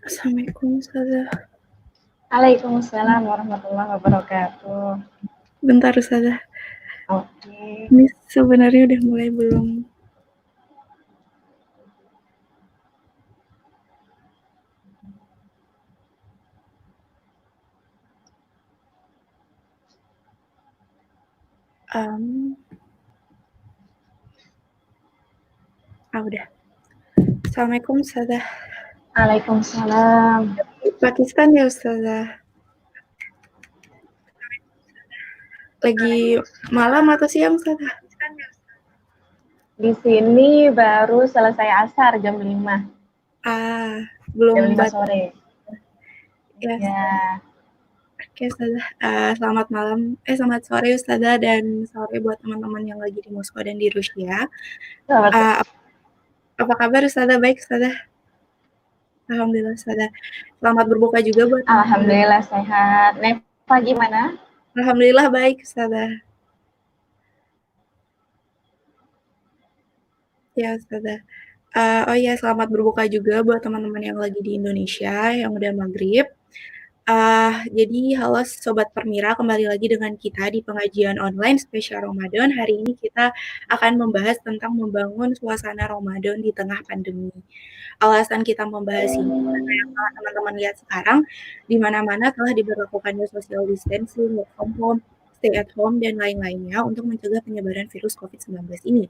Assalamualaikum Ustazah. Waalaikumsalam warahmatullahi wabarakatuh. Bentar Ustazah. Oke. Ini sebenarnya udah mulai belum? Udah. Assalamualaikum Ustazah. Waalaikumsalam. Pakistan ya Ustazah? Lagi malam atau siang Ustazah? Di sini baru selesai asar jam 5. Belum jam 5 sore. Ya. Oke Ustazah, selamat malam, selamat sore Ustazah, dan sore buat teman-teman yang lagi di Moskow dan di Rusia. Apa kabar Ustazah? Baik Ustazah? Alhamdulillah Ustazah. Selamat berbuka juga buat teman-teman. Alhamdulillah sehat. Neva gimana? Alhamdulillah baik Ustazah. Ya Ustazah. Selamat berbuka juga buat teman-teman yang lagi di Indonesia, yang udah maghrib. Jadi halo Sobat Permira, kembali lagi dengan kita di pengajian online spesial Ramadan. Hari ini kita akan membahas tentang membangun suasana Ramadan di tengah pandemi. Alasan kita membahas ini karena yang teman-teman lihat sekarang, di mana-mana telah diberlakukannya social distancing, work from home, stay at home, dan lain-lainnya untuk mencegah penyebaran virus COVID-19 ini.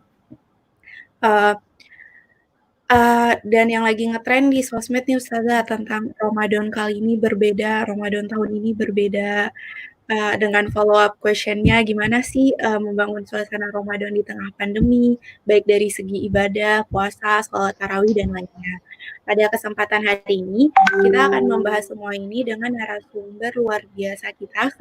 Dan yang lagi ngetren di sosmed nih Ustazah tentang Ramadan kali ini berbeda, Ramadan tahun ini berbeda, dengan follow up question-nya gimana sih membangun suasana Ramadan di tengah pandemi, baik dari segi ibadah, puasa, sholat tarawih, dan lainnya. Pada kesempatan hari ini, kita akan membahas semua ini dengan narasumber luar biasa kita,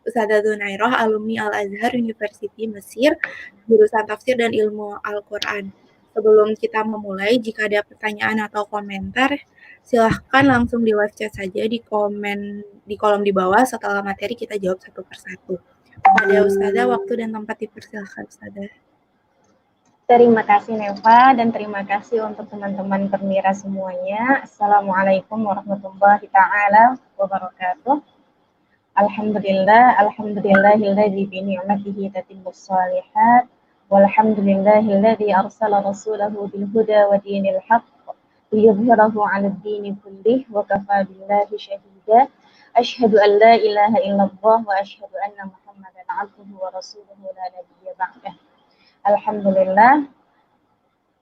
Ustazah Dzunairoh, alumni Al-Azhar University Mesir, jurusan Tafsir dan Ilmu Al-Quran. Sebelum kita memulai, jika ada pertanyaan atau komentar, silahkan langsung di live chat saja di kolom di bawah. Setelah materi kita jawab satu persatu. Pada Ustazah, waktu dan tempat dipersilahkan Ustazah. Terima kasih Neva, dan terima kasih untuk teman-teman Permira semuanya. Assalamualaikum warahmatullahi ta'ala wabarakatuh. Alhamdulillahilladzi bi ni'matihi tatimmus shalihat. Walhamdulillahilladzi arsala rasulahu bil huda wa dinil haqq liyudhhirahu 'alad dini kullih wa kafaa billahi shahida. Asyhadu an la ilaha illallah wa asyhadu anna Muhammadan 'abduhu wa rasuluhu la nabiyya ba'dah. Alhamdulillah,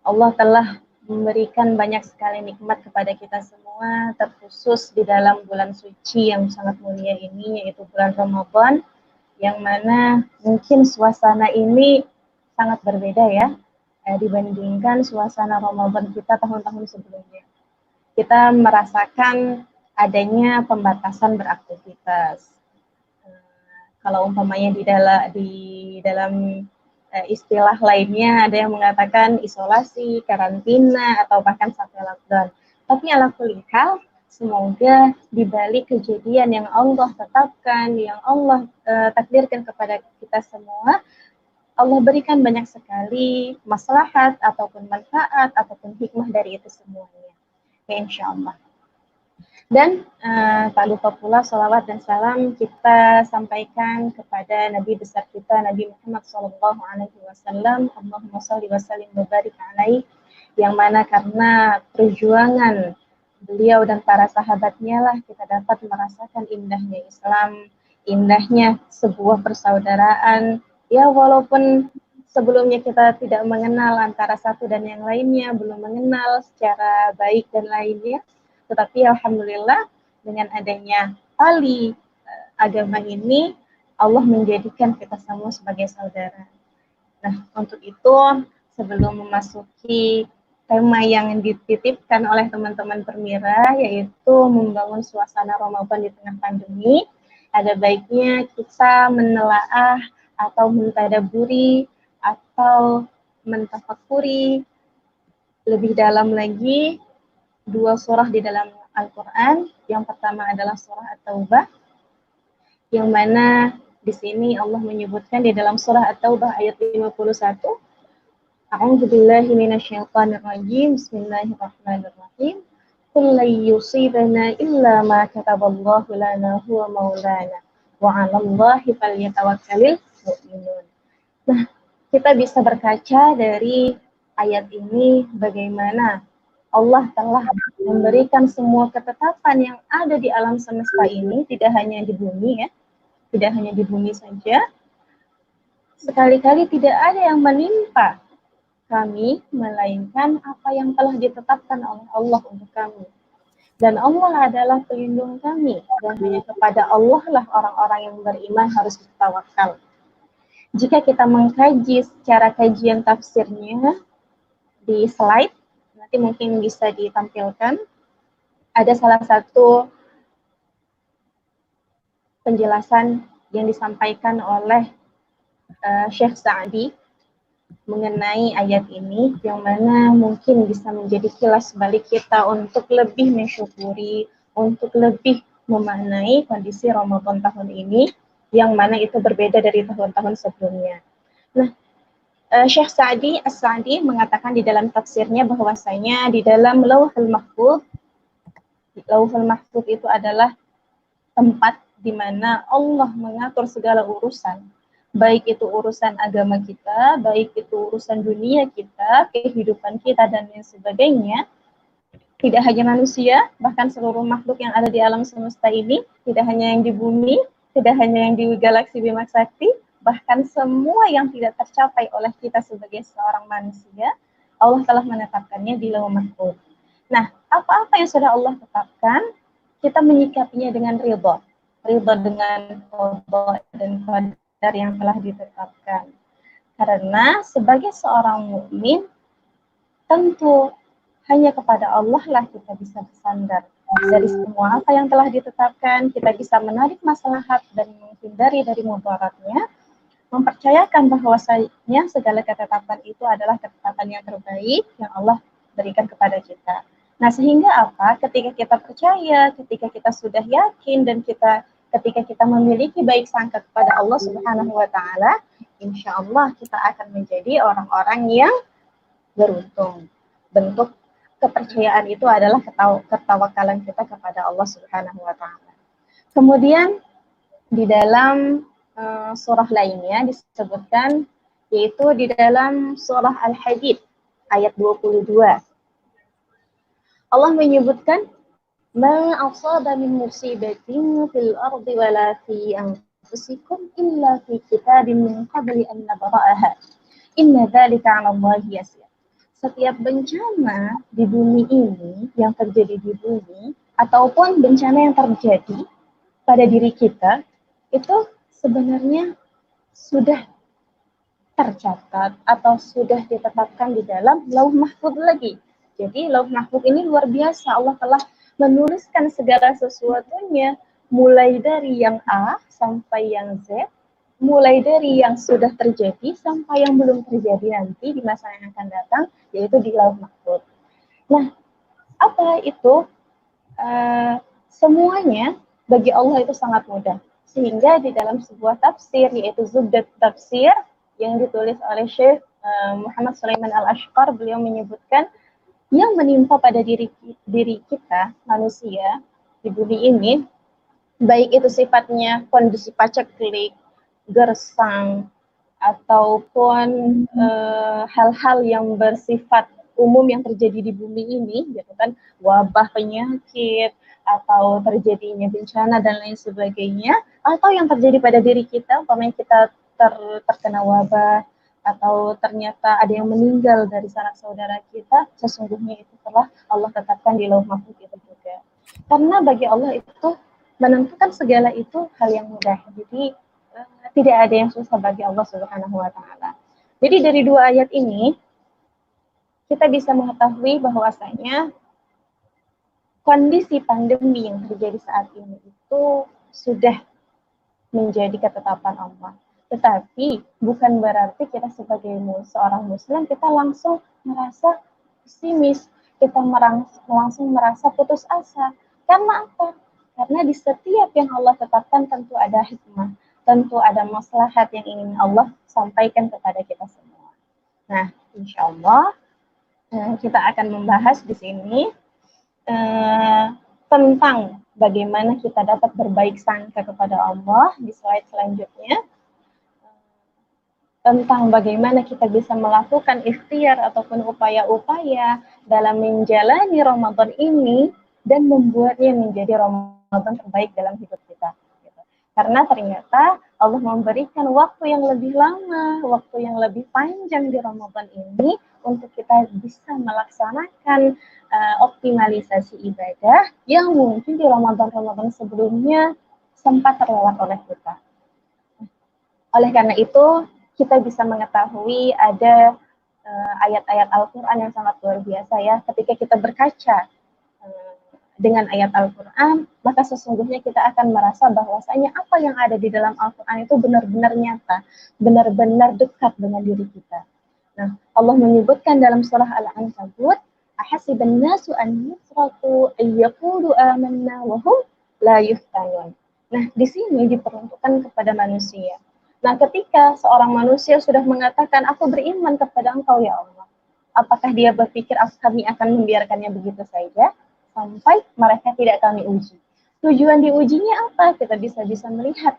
Allah telah memberikan banyak sekali nikmat kepada kita semua, terkhusus di dalam bulan suci yang sangat mulia ini, yaitu bulan Ramadan, yang mana mungkin suasana ini sangat berbeda ya, dibandingkan suasana Ramadan kita tahun-tahun sebelumnya. Kita merasakan adanya pembatasan beraktivitas. Kalau umpamanya di dalam istilah lainnya ada yang mengatakan isolasi, karantina, atau bahkan sampai lockdown. Tapi ala kulli hal, semoga di balik kejadian yang Allah tetapkan, yang Allah takdirkan kepada kita semua, Allah berikan banyak sekali maslahat ataupun manfaat ataupun hikmah dari itu semuanya. Ya, insya Allah. Dan tak lupa pula salawat dan salam kita sampaikan kepada Nabi besar kita, Nabi Muhammad SAW. Allahumma sholli wa sallim wa barik alaihi, yang mana karena perjuangan beliau dan para sahabatnya lah kita dapat merasakan indahnya Islam, indahnya sebuah persaudaraan. Ya, walaupun sebelumnya kita tidak mengenal antara satu dan yang lainnya, belum mengenal secara baik dan lainnya, tetapi alhamdulillah dengan adanya tali agama ini, Allah menjadikan kita semua sebagai saudara. Nah, untuk itu sebelum memasuki tema yang dititipkan oleh teman-teman Permira, yaitu membangun suasana Ramadan di tengah pandemi, ada baiknya kita menelaah atau mentadaburi atau mentafakuri lebih dalam lagi dua surah di dalam Al-Quran. Yang pertama adalah surah At-Taubah, yang mana di sini Allah menyebutkan di dalam surah At-Taubah ayat 51, A'udzubillahi minasyaitonirrajim, Bismillahirrahmanirrahim. Qul lan yusibana illa ma kataballahu lana huwa maulana wa 'alallahi falyatawakkalul mu'minun. Nah, kita bisa berkaca dari ayat ini bagaimana Allah telah memberikan semua ketetapan yang ada di alam semesta ini, tidak hanya di bumi ya, tidak hanya di bumi saja. Sekali-kali tidak ada yang menimpa kami, melainkan apa yang telah ditetapkan oleh Allah untuk kami. Dan Allah adalah pelindung kami, dan hanya kepada Allah lah orang-orang yang beriman harus bertawakal. Jika kita mengkaji secara kajian tafsirnya di slide, nanti mungkin bisa ditampilkan, ada salah satu penjelasan yang disampaikan oleh Syekh Sa'di mengenai ayat ini, yang mana mungkin bisa menjadi kilas balik kita untuk lebih mensyukuri, untuk lebih memaknai kondisi Ramadan tahun ini, yang mana itu berbeda dari tahun-tahun sebelumnya. Nah, Syekh Sa'di As-Sa'di mengatakan di dalam tafsirnya bahwasanya di dalam Lauhul Mahfuz itu adalah tempat di mana Allah mengatur segala urusan, baik itu urusan agama kita, baik itu urusan dunia kita, kehidupan kita, dan lain sebagainya. Tidak hanya manusia, bahkan seluruh makhluk yang ada di alam semesta ini, tidak hanya yang di bumi, tidak hanya yang di galaksi Bima Sakti, bahkan semua yang tidak tercapai oleh kita sebagai seorang manusia, Allah telah menetapkannya di Lauhul Mahfuz. Nah, apa-apa yang sudah Allah tetapkan, kita menyikapinya dengan ridha dengan qada dan qadar yang telah ditetapkan. Karena sebagai seorang mukmin, tentu hanya kepada Allah lah kita bisa bersandar. Dari semua apa yang telah ditetapkan, kita bisa menarik maslahat dan menghindari dari mudaratnya, mempercayakan bahwasanya segala ketetapan itu adalah ketetapan yang terbaik yang Allah berikan kepada kita. Nah, sehingga apa? Ketika kita percaya, ketika kita sudah yakin, dan ketika kita memiliki baik sangka kepada Allah Subhanahu wa taala, insya Allah kita akan menjadi orang-orang yang beruntung. Bentuk kepercayaan itu adalah ketawakalan kita kepada Allah Subhanahu wa taala. Kemudian di dalam surah lainnya disebutkan, yaitu di dalam surah Al-Hadid ayat 22. Allah menyebutkan, ma asaba min musibatin fil ardi wala fi anfusikum illa fi kitabin min qabli an nabra'aha. Inna dzalika 'ala Allahi yasir. Setiap bencana di bumi ini, yang terjadi di bumi, ataupun bencana yang terjadi pada diri kita, itu sebenarnya sudah tercatat atau sudah ditetapkan di dalam Lauh Mahfuz lagi. Jadi Lauh Mahfuz ini luar biasa, Allah telah menuliskan segala sesuatunya, mulai dari yang A sampai yang Z, mulai dari yang sudah terjadi sampai yang belum terjadi nanti di masa yang akan datang, yaitu di Lauh Mahfuz. Nah, apa itu? Semuanya bagi Allah itu sangat mudah. Sehingga di dalam sebuah tafsir, yaitu Zubdat Tafsir, yang ditulis oleh Syekh Muhammad Sulaiman Al-Ashqar, beliau menyebutkan, yang menimpa pada diri kita, manusia, di bumi ini, baik itu sifatnya kondisi paceklik, gersang, ataupun hal-hal yang bersifat umum yang terjadi di bumi ini, gitu kan, wabah, penyakit, atau terjadinya bencana dan lain sebagainya, atau yang terjadi pada diri kita, umpamanya kita terkena wabah, atau ternyata ada yang meninggal dari sanak saudara kita, sesungguhnya itu telah Allah tetapkan di Lauh Mahfuz itu juga. Karena bagi Allah itu menentukan segala itu hal yang mudah. Jadi tidak ada yang susah bagi Allah Subhanahu wa taala. Jadi dari dua ayat ini kita bisa mengetahui bahwasanya kondisi pandemi yang terjadi saat ini itu sudah menjadi ketetapan Allah. Tetapi bukan berarti kita sebagai seorang muslim kita langsung merasa pesimis, kita langsung merasa putus asa. Karena apa? Karena di setiap yang Allah tetapkan tentu ada hikmah, tentu ada maslahat yang ingin Allah sampaikan kepada kita semua. Nah, insya Allah kita akan membahas di sini tentang bagaimana kita dapat berbaik sangka kepada Allah di slide selanjutnya, tentang bagaimana kita bisa melakukan ikhtiar ataupun upaya-upaya dalam menjalani Ramadan ini dan membuatnya menjadi Ramadan terbaik dalam hidup kita. Karena ternyata Allah memberikan waktu yang lebih lama, waktu yang lebih panjang di Ramadan ini untuk kita bisa melaksanakan optimalisasi ibadah yang mungkin di Ramadan-Ramadan sebelumnya sempat terlewat oleh kita. Oleh karena itu, kita bisa mengetahui ada ayat-ayat Al-Quran yang sangat luar biasa ya. Ketika kita berkaca dengan ayat Al-Quran, maka sesungguhnya kita akan merasa bahwasanya apa yang ada di dalam Al-Quran itu benar-benar nyata, benar-benar dekat dengan diri kita. Nah, Allah menyebutkan dalam surah Al-Ankabut, ahasiban nasu an yusraku ayyaqulu amanna wa hum la yuftanun. Nah, di sini diperuntukkan kepada manusia. Nah, ketika seorang manusia sudah mengatakan, aku beriman kepada Engkau ya Allah, apakah dia berpikir kami akan membiarkannya begitu saja sampai mereka tidak kami uji? Tujuan diujinya apa? Kita bisa melihat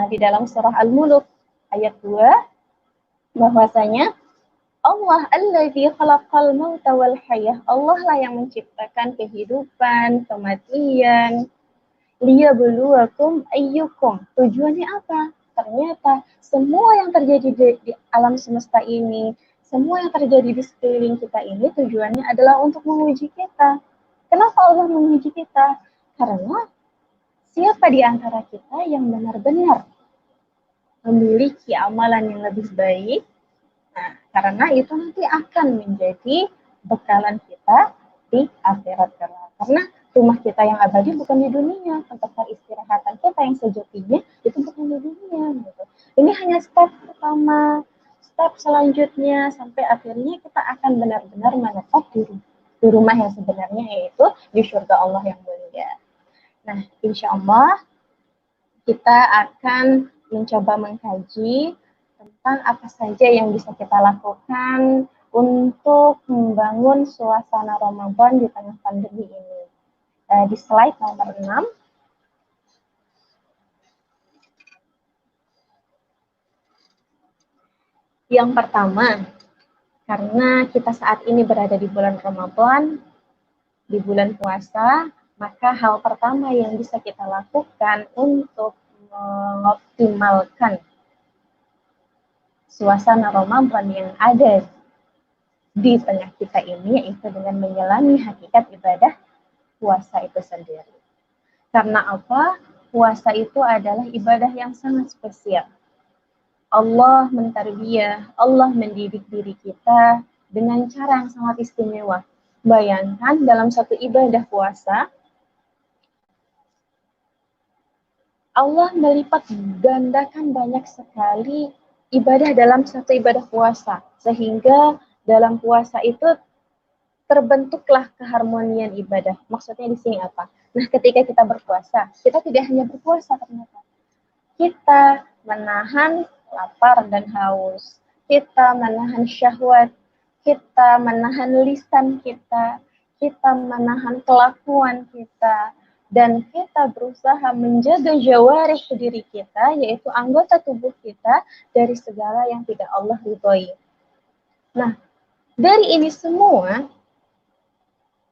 di dalam surah Al-Mulk ayat 2 bahwasanya Allah alladzi khalaqal mauta wal hayah. Allah lah yang menciptakan kehidupan, kematian. Liyabluwakum ayyukum. Tujuannya apa? Ternyata semua yang terjadi di alam semesta ini, semua yang terjadi di sekeliling kita ini tujuannya adalah untuk menguji kita. Kenapa Allah menguji kita? Karena siapa di antara kita yang benar-benar memiliki amalan yang lebih baik, nah, karena itu nanti akan menjadi bekalan kita di akhirat kelak. Karena rumah kita yang abadi bukan di dunia, tempat peristirahatan kita yang sejatinya itu bukan di dunia. Gitu. Ini hanya step pertama, step selanjutnya sampai akhirnya kita akan benar-benar menetap di rumah yang sebenarnya, yaitu di surga Allah yang mulia. Nah, insya Allah kita akan mencoba mengkaji tentang apa saja yang bisa kita lakukan untuk membangun suasana Ramadan di tengah pandemi ini. Di slide nomor 6. Yang pertama, karena kita saat ini berada di bulan Ramadan, di bulan puasa, maka hal pertama yang bisa kita lakukan untuk mengoptimalkan suasana Ramadan yang ada di tengah kita ini, yaitu dengan menyelami hakikat ibadah puasa itu sendiri. Karena apa? Puasa itu adalah ibadah yang sangat spesial. Allah mentarbiyah, Allah mendidik diri kita dengan cara yang sangat istimewa. Bayangkan dalam satu ibadah puasa, Allah melipat gandakan banyak sekali ibadah dalam satu ibadah puasa. Sehingga dalam puasa itu terbentuklah keharmonian ibadah. Maksudnya di sini apa? Nah, ketika kita berpuasa, kita tidak hanya berpuasa ternyata. Kita menahan lapar dan haus. Kita menahan syahwat. Kita menahan lisan kita. Kita menahan kelakuan kita. Dan kita berusaha menjaga jawarih diri kita, yaitu anggota tubuh kita, dari segala yang tidak Allah ridhoi. Nah, dari ini semua,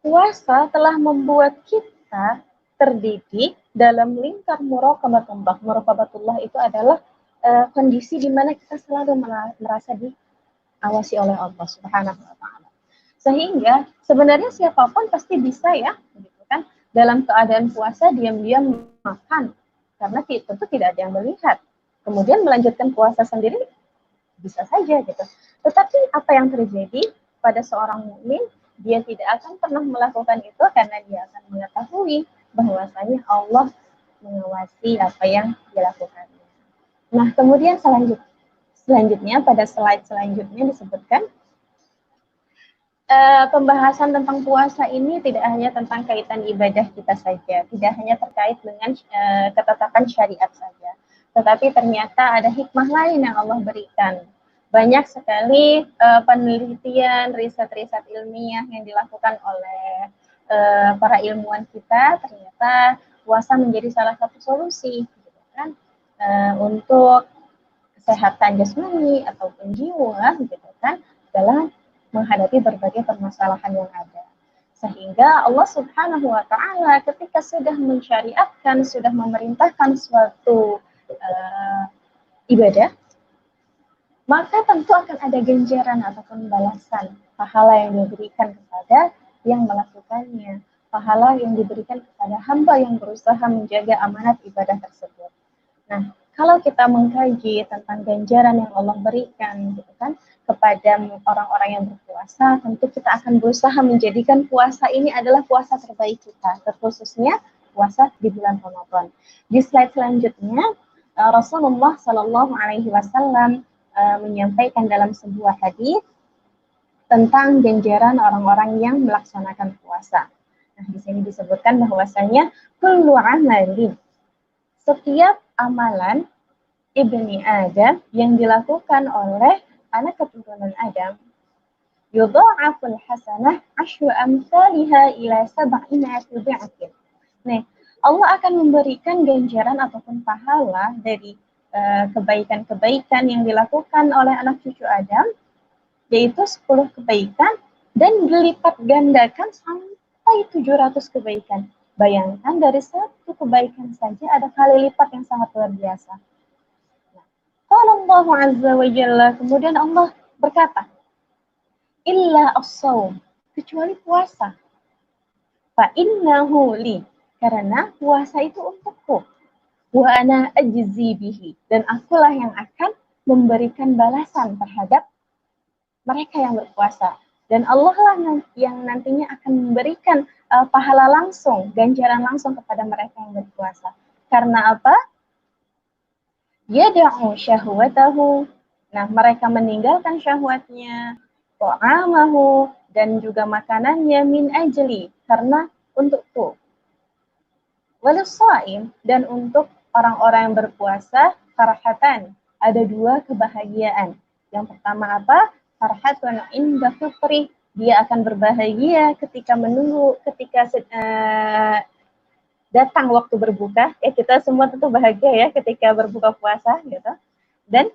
puasa telah membuat kita terdidik dalam lingkar muraqabatullah. Muraqabatullah itu adalah kondisi di mana kita selalu merasa diawasi oleh Allah Subhanahu wa taala. Sehingga sebenarnya siapapun pasti bisa ya, gitu kan, dalam keadaan puasa diam-diam makan karena tentu tidak ada yang melihat. Kemudian melanjutkan puasa sendiri bisa saja gitu. Tetapi apa yang terjadi pada seorang mukmin, dia tidak akan pernah melakukan itu karena dia akan mengetahui bahwasanya Allah mengawasi apa yang dilakukannya. Nah, kemudian selanjutnya pada slide selanjutnya disebutkan pembahasan tentang puasa ini tidak hanya tentang kaitan ibadah kita saja, tidak hanya terkait dengan ketetapan syariat saja, tetapi ternyata ada hikmah lain yang Allah berikan. Banyak sekali penelitian, riset-riset ilmiah yang dilakukan oleh para ilmuwan kita ternyata puasa menjadi salah satu solusi gitu kan, untuk kesehatan jasmani ataupun jiwa gitu kan, dalam menghadapi berbagai permasalahan yang ada. Sehingga Allah Subhanahu wa taala ketika sudah mensyariatkan, sudah memerintahkan suatu ibadah, maka tentu akan ada ganjaran ataupun balasan pahala yang diberikan kepada yang melakukannya, pahala yang diberikan kepada hamba yang berusaha menjaga amanat ibadah tersebut. Nah, kalau kita mengkaji tentang ganjaran yang Allah berikan gitu kan kepada orang-orang yang berpuasa, tentu kita akan berusaha menjadikan puasa ini adalah puasa terbaik kita, terkhususnya puasa di bulan Ramadan. Di slide selanjutnya, Rasulullah Shallallahu Alaihi Wasallam menyampaikan dalam sebuah hadis tentang ganjaran orang-orang yang melaksanakan puasa. Nah, di sini disebutkan bahwasanya kullu amalin, setiap amalan ibni Adam yang dilakukan oleh anak keturunan Adam, yudha'aful hasanah asyru amsalha ila sab'ina dhi'fin. Nah, Allah akan memberikan ganjaran ataupun pahala dari kebaikan-kebaikan yang dilakukan oleh anak cucu Adam, yaitu 10 kebaikan dan dilipat gandakan sampai 700 kebaikan. Bayangkan dari satu kebaikan saja ada kali lipat yang sangat luar biasa. Qala Allah Azza wa Jalla, kemudian Allah berkata, illa as-shaum, kecuali puasa. Fa innahu li, karena puasa itu untukku. Wa ana ajzi bihi, dan akulah yang akan memberikan balasan terhadap mereka yang berpuasa. Dan Allah lah yang nantinya akan memberikan pahala langsung, ganjaran langsung kepada mereka yang berpuasa. Karena apa? Yada'u syahwatahu. Nah, mereka meninggalkan syahwatnya, ta'amahu, dan juga makanannya min ajli, karena untukku. Walussaim, dan untuk orang-orang yang berpuasa, farhatan, ada 2 kebahagiaan. Yang pertama apa? Farhatun inda fitri, dia akan berbahagia ketika menunggu, ketika datang waktu berbuka. Ya, kita semua tentu bahagia ya ketika berbuka puasa gitu. Dan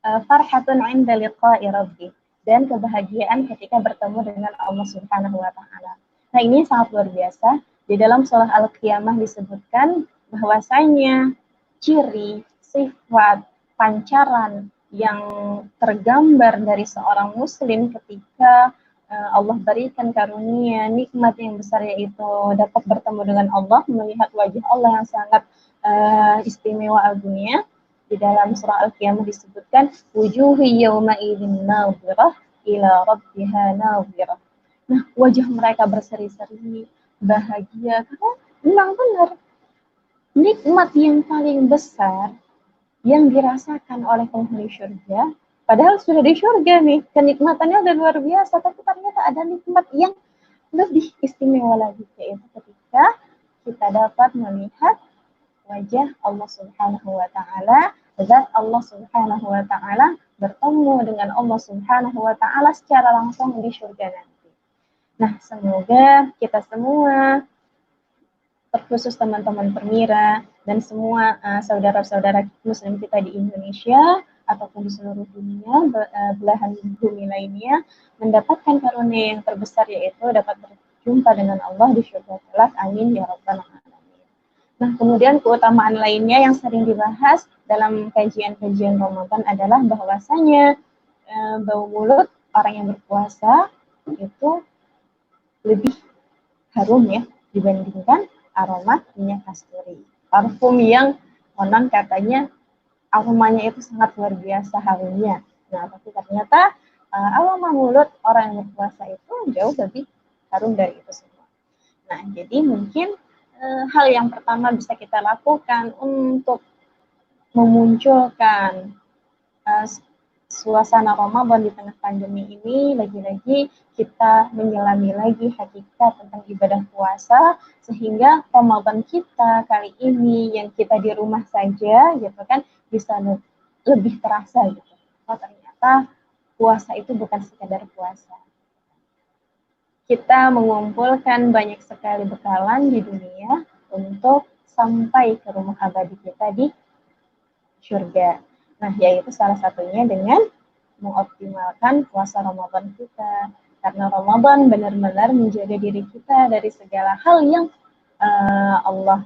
farhatun inda liqa'i rabbi, dan kebahagiaan ketika bertemu dengan Allah Subhanahu wa taala. Nah, ini sangat luar biasa. Di dalam surah Al-Qiyamah disebutkan bahwasanya ciri, sifat, pancaran yang tergambar dari seorang muslim ketika Allah berikan karunia, nikmat yang besar, yaitu dapat bertemu dengan Allah, melihat wajah Allah yang sangat istimewa agunya. Di dalam surah Al-Qiyamah disebutkan wujuhi yawma idzin nadhirah ila rabbiha nadhirah. Nah, wajah mereka berseri-seri, bahagia, karena memang benar nikmat yang paling besar yang dirasakan oleh penghuni surga, padahal sudah di surga nih, kenikmatannya udah luar biasa, tapi ternyata ada nikmat yang lebih istimewa lagi, yaitu ketika kita dapat melihat wajah Allah Subhanahu wa taala, zat Allah Subhanahu wa taala, bertemu dengan Allah Subhanahu wa taala secara langsung di surga nanti. Nah, semoga kita semua, terkhusus teman-teman Permira dan semua saudara-saudara muslim kita di Indonesia ataupun di seluruh dunia, belahan bumi lainnya, mendapatkan karunia yang terbesar, yaitu dapat berjumpa dengan Allah di surga kelak. Amin ya rabbal alamin. Nah, kemudian keutamaan lainnya yang sering dibahas dalam kajian-kajian Ramadan adalah bahwasanya bau mulut orang yang berpuasa itu lebih harum ya dibandingkan aroma minyak kasturi. Parfum yang konon katanya aromanya itu sangat luar biasa harumnya. Nah, tapi ternyata aroma mulut orang yang berpuasa itu jauh lebih harum dari itu semua. Nah, jadi mungkin hal yang pertama bisa kita lakukan untuk memunculkan suasana Ramadan di tengah pandemi ini, lagi-lagi kita menyelami lagi hakikat tentang ibadah puasa, sehingga Ramadan kita kali ini yang kita di rumah saja gitu kan bisa lebih terasa gitu. Oh, ternyata puasa itu bukan sekadar puasa. kita mengumpulkan banyak sekali bekalan di dunia untuk sampai ke rumah abadi kita di surga. Nah, yaitu salah satunya dengan mengoptimalkan puasa Ramadan kita. Karena Ramadan benar-benar menjaga diri kita dari segala hal yang Allah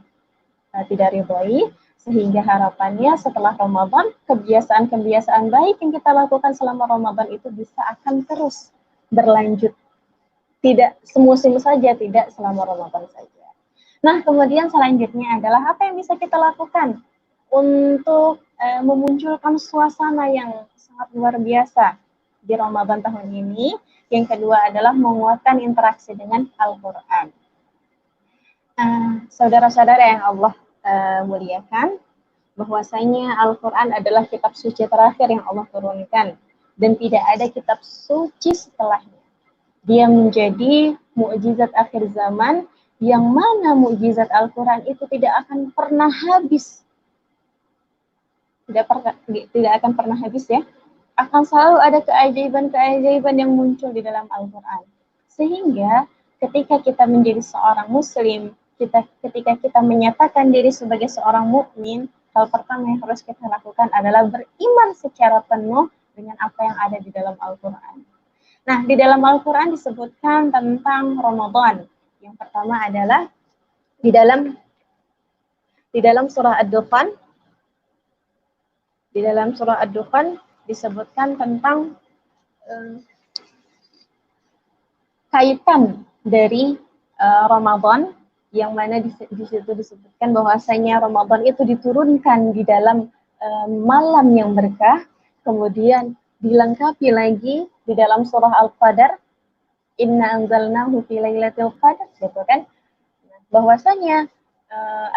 tidak ridhoi, sehingga harapannya setelah Ramadan, kebiasaan-kebiasaan baik yang kita lakukan selama Ramadan itu bisa akan terus berlanjut. Tidak semusim saja, tidak selama Ramadan saja. Nah, kemudian selanjutnya adalah apa yang bisa kita lakukan untuk memunculkan suasana yang sangat luar biasa di Ramadan tahun ini. Yang kedua adalah menguatkan interaksi dengan Al-Quran. Saudara-saudara yang Allah muliakan, bahwasanya Al-Quran adalah kitab suci terakhir yang Allah turunkan dan tidak ada kitab suci setelahnya. Dia menjadi mukjizat akhir zaman yang mana mukjizat Al-Quran itu tidak akan pernah habis. Tidak akan pernah habis ya. Akan selalu ada keajaiban-keajaiban yang muncul di dalam Al-Quran. Sehingga ketika kita menjadi seorang muslim, ketika kita menyatakan diri sebagai seorang mukmin, hal pertama yang harus kita lakukan adalah beriman secara penuh dengan apa yang ada di dalam Al-Quran. Nah, di dalam Al-Quran disebutkan tentang Ramadan. Yang pertama adalah di dalam surah Ad-Dukhan. Di dalam surah Ad-Dukhan disebutkan tentang kaitan dari Ramadan, yang mana di situ disebutkan bahwasanya Ramadan itu diturunkan di dalam malam yang berkah, kemudian dilengkapi lagi di dalam surah Al-Qadar, inna anzalnahu fi lailatul qadar, gitu kan, bahwasanya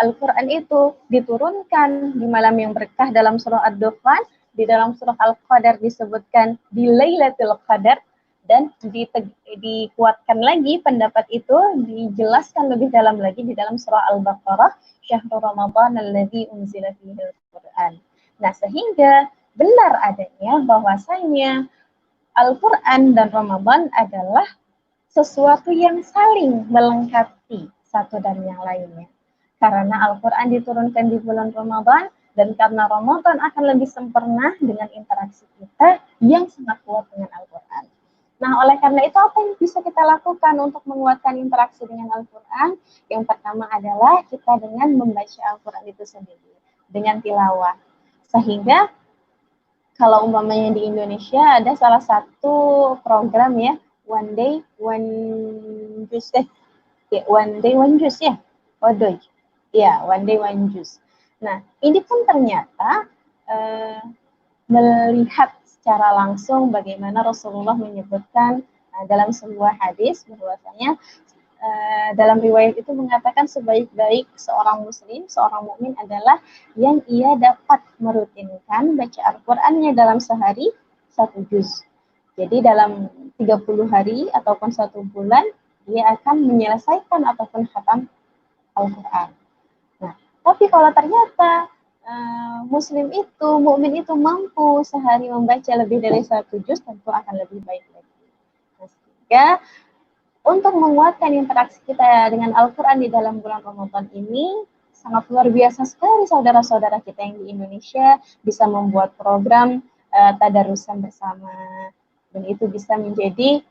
Al-Quran itu diturunkan di malam yang berkah dalam surah Ad-Dukhan, di dalam surah Al-Qadar disebutkan di Lailatul Qadar, dan dikuatkan lagi pendapat itu, dijelaskan lebih dalam lagi di dalam surah Al-Baqarah, Syahrul Ramadan alladzi unzila fihi al-Quran. Nah, sehingga benar adanya bahwasanya Al-Quran dan Ramadan adalah sesuatu yang saling melengkapi satu dan yang lainnya. Karena Al-Quran diturunkan di bulan Ramadan, dan karena Ramadan akan lebih sempurna dengan interaksi kita yang sangat kuat dengan Al-Quran. Nah, oleh karena itu apa yang bisa kita lakukan untuk menguatkan interaksi dengan Al-Quran? Yang pertama adalah kita dengan membaca Al-Quran itu sendiri, dengan tilawah. Sehingga kalau umpamanya di Indonesia ada salah satu program ya, One Day One Juice, One Day One Juice ya, Waduh. Ya, One Day One Juice. Nah, ini pun ternyata melihat secara langsung bagaimana Rasulullah menyebutkan dalam sebuah hadis bahwasanya dalam riwayat itu mengatakan sebaik-baik seorang muslim, seorang mukmin adalah yang ia dapat merutinkan baca Al-Qur'annya dalam sehari 1 juz. Jadi dalam 30 hari ataupun 1 bulan dia akan menyelesaikan ataupun khatam Al-Qur'an. Tapi kalau ternyata mukmin itu mampu sehari membaca lebih dari 1 juz, tentu akan lebih baik lagi. Nah, sehingga untuk menguatkan interaksi kita dengan Al-Quran di dalam bulan Ramadan ini, sangat luar biasa sekali saudara-saudara kita yang di Indonesia bisa membuat program tadarusan bersama. Dan itu bisa menjadi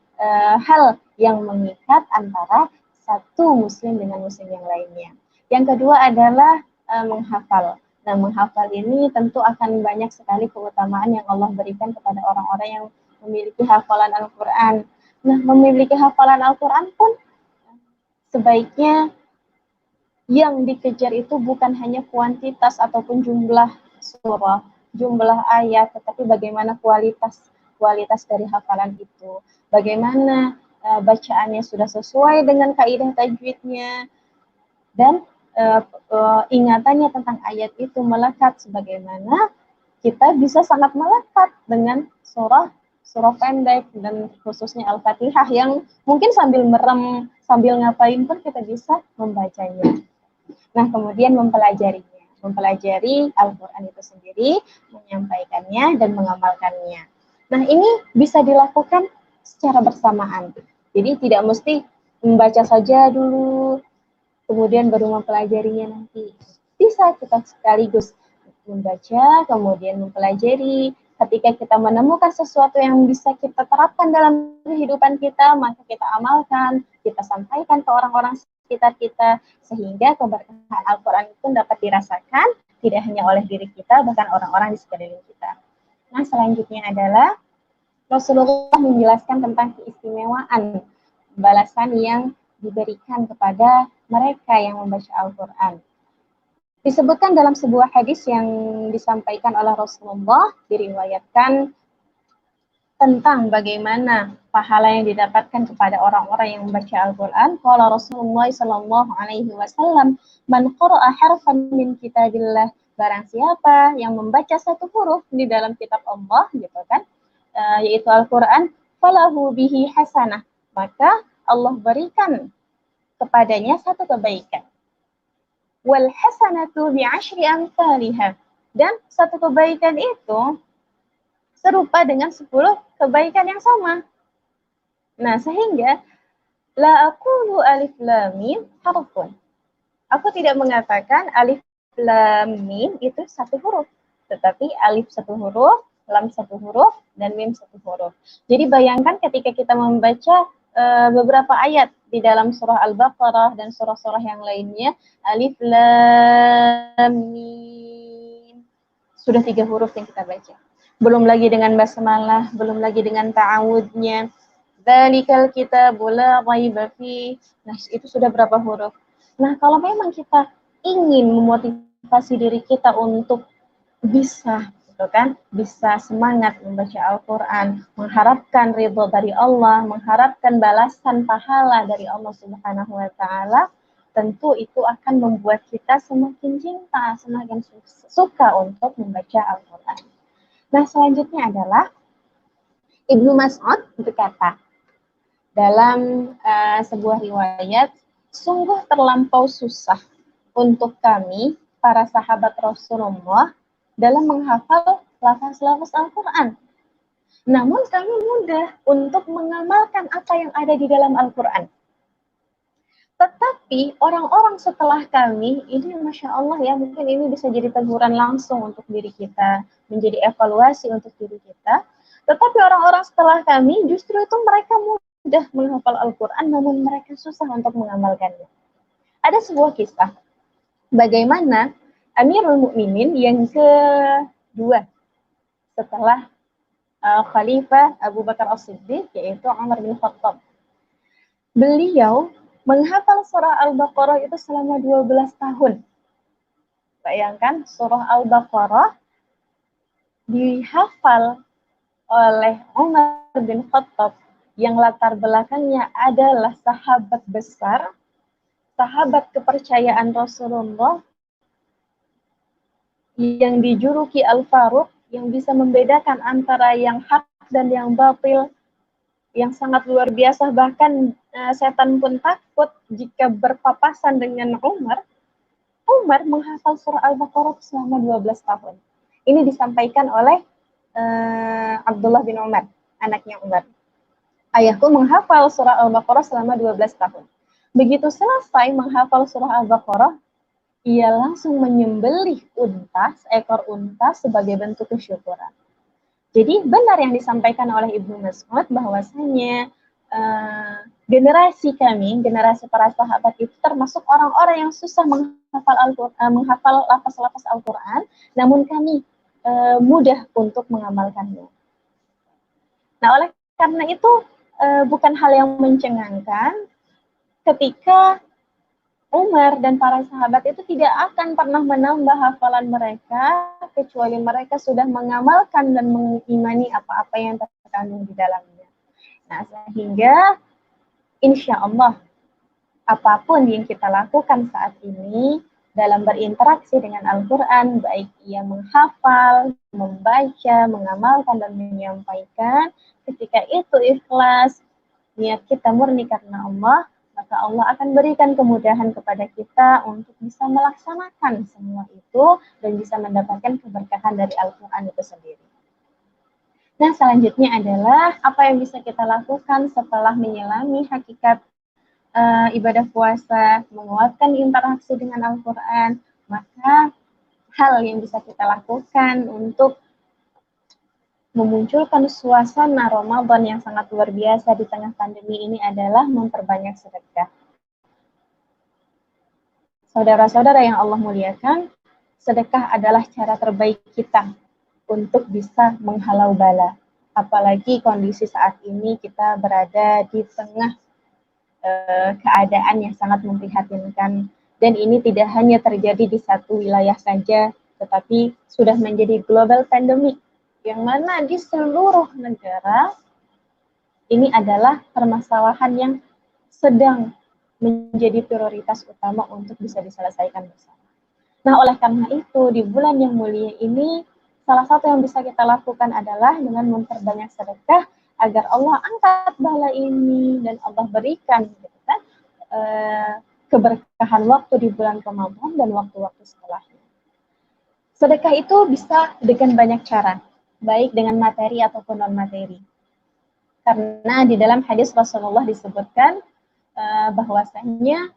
hal yang mengikat antara satu muslim dengan muslim yang lainnya. Yang kedua adalah menghafal. Nah, menghafal ini tentu akan banyak sekali keutamaan yang Allah berikan kepada orang-orang yang memiliki hafalan Al-Quran. Nah, memiliki hafalan Al-Quran pun sebaiknya yang dikejar itu bukan hanya kuantitas ataupun jumlah surah, jumlah ayat, tetapi bagaimana kualitas dari hafalan itu. Bagaimana bacaannya sudah sesuai dengan kaidah tajwidnya, dan ingatannya tentang ayat itu melekat, sebagaimana kita bisa sangat melekat dengan surah pendek dan khususnya Al-Fatihah yang mungkin sambil merem, sambil ngapain pun kita bisa membacanya. Nah, kemudian mempelajari Al-Quran itu sendiri, menyampaikannya dan mengamalkannya. Nah, ini bisa dilakukan secara bersamaan. Jadi tidak mesti membaca saja dulu, kemudian baru mempelajarinya nanti. Bisa kita sekaligus membaca, kemudian mempelajari. Ketika kita menemukan sesuatu yang bisa kita terapkan dalam kehidupan kita, maka kita amalkan, kita sampaikan ke orang-orang sekitar kita, sehingga keberkahan Al-Quran itu dapat dirasakan, tidak hanya oleh diri kita, bahkan orang-orang di sekeliling kita. Nah, selanjutnya adalah Rasulullah menjelaskan tentang keistimewaan balasan yang diberikan kepada mereka yang membaca Al-Quran. Disebutkan dalam sebuah hadis yang disampaikan oleh Rasulullah, diriwayatkan tentang bagaimana pahala yang didapatkan kepada orang-orang yang membaca Al-Quran. Qala Rasulullah sallallahu alaihi wasallam, "Man qara'a harfan min kitabillah," barang siapa yang membaca satu huruf di dalam kitab Allah, gitu kan, yaitu Al-Quran, falahu bihi hasanah, maka Allah berikan kepadanya satu kebaikan. Wal hasanatu bi'ashri amsalihha, dan satu kebaikan itu serupa dengan 10 kebaikan yang sama. Nah, sehingga la aqulu alif lam mim harfun. Aku tidak mengatakan alif lam mim itu satu huruf, tetapi alif satu huruf, lam satu huruf, dan mim satu huruf. Jadi bayangkan ketika kita membaca beberapa ayat di dalam surah Al-Baqarah dan surah-surah yang lainnya, alif lam mim, sudah 3 huruf yang kita baca. Belum lagi dengan basmalah, belum lagi dengan ta'awudnya. Dzalikal kitabu la raiba fi. Nah, itu sudah berapa huruf? Nah, kalau memang kita ingin memotivasi diri kita untuk bisa, gitu kan, bisa semangat membaca Al-Quran, mengharapkan ridho dari Allah, mengharapkan balasan pahala dari Allah Subhanahu wa Ta'ala, tentu itu akan membuat kita semakin cinta, semakin suka untuk membaca Al-Quran. Nah, selanjutnya adalah Ibnu Mas'ud berkata dalam sebuah riwayat, sungguh terlampau susah untuk kami, para sahabat Rasulullah, dalam menghafal lafaz-lafaz Al-Quran. Namun kami mudah untuk mengamalkan apa yang ada di dalam Al-Quran. Tetapi orang-orang setelah kami, ini Masya Allah ya, mungkin ini bisa jadi teguran langsung untuk diri kita, menjadi evaluasi untuk diri kita. Tetapi orang-orang setelah kami, justru itu mereka mudah menghafal Al-Quran, namun mereka susah untuk mengamalkannya. Ada sebuah kisah, bagaimana Amirul Mukminin yang kedua setelah Khalifah Abu Bakar As-Siddiq, yaitu Umar bin Khattab. Beliau menghafal surah Al-Baqarah itu selama 12 tahun. Bayangkan, surah Al-Baqarah dihafal oleh Umar bin Khattab yang latar belakangnya adalah sahabat besar, sahabat kepercayaan Rasulullah, yang dijuluki Al-Faruq, yang bisa membedakan antara yang hak dan yang batil, yang sangat luar biasa, bahkan setan pun takut jika berpapasan dengan Umar. Umar menghafal surah Al-Baqarah selama 12 tahun. Ini disampaikan oleh Abdullah bin Umar, anaknya Umar. Ayahku menghafal surah Al-Baqarah selama 12 tahun. Begitu selesai menghafal surah Al-Baqarah, ia langsung menyembelih unta, seekor unta, sebagai bentuk kesyukuran. Jadi benar yang disampaikan oleh Ibnu Mas'ud bahwasanya generasi kami, generasi para sahabat itu termasuk orang-orang yang susah menghafal lafaz-lafaz Al-Quran, namun kami mudah untuk mengamalkannya. Nah, oleh karena itu bukan hal yang mencengangkan ketika Umar dan para sahabat itu tidak akan pernah menambah hafalan mereka kecuali mereka sudah mengamalkan dan mengimani apa-apa yang terkandung di dalamnya. Nah, sehingga insya Allah apapun yang kita lakukan saat ini dalam berinteraksi dengan Al-Quran, baik ia menghafal, membaca, mengamalkan, dan menyampaikan, ketika itu ikhlas, niat kita murni karena Allah, maka Allah akan berikan kemudahan kepada kita untuk bisa melaksanakan semua itu dan bisa mendapatkan keberkahan dari Al-Quran itu sendiri. Nah, selanjutnya adalah apa yang bisa kita lakukan setelah menyelami hakikat ibadah puasa, menguatkan interaksi dengan Al-Quran. Maka hal yang bisa kita lakukan untuk memunculkan suasana Ramadan yang sangat luar biasa di tengah pandemi ini adalah memperbanyak sedekah. Saudara-saudara yang Allah muliakan, sedekah adalah cara terbaik kita untuk bisa menghalau bala. Apalagi kondisi saat ini kita berada di tengah keadaan yang sangat memprihatinkan. Dan ini tidak hanya terjadi di satu wilayah saja, tetapi sudah menjadi global pandemic, yang mana di seluruh negara ini adalah permasalahan yang sedang menjadi prioritas utama untuk bisa diselesaikan bersama. Nah, oleh karena itu, di bulan yang mulia ini, salah satu yang bisa kita lakukan adalah dengan memperbanyak sedekah agar Allah angkat bala ini dan Allah berikan gitu kan, keberkahan waktu di bulan Ramadan dan waktu-waktu setelahnya. Sedekah itu bisa dengan banyak cara, baik dengan materi ataupun non-materi. Karena di dalam hadis Rasulullah disebutkan bahwasanya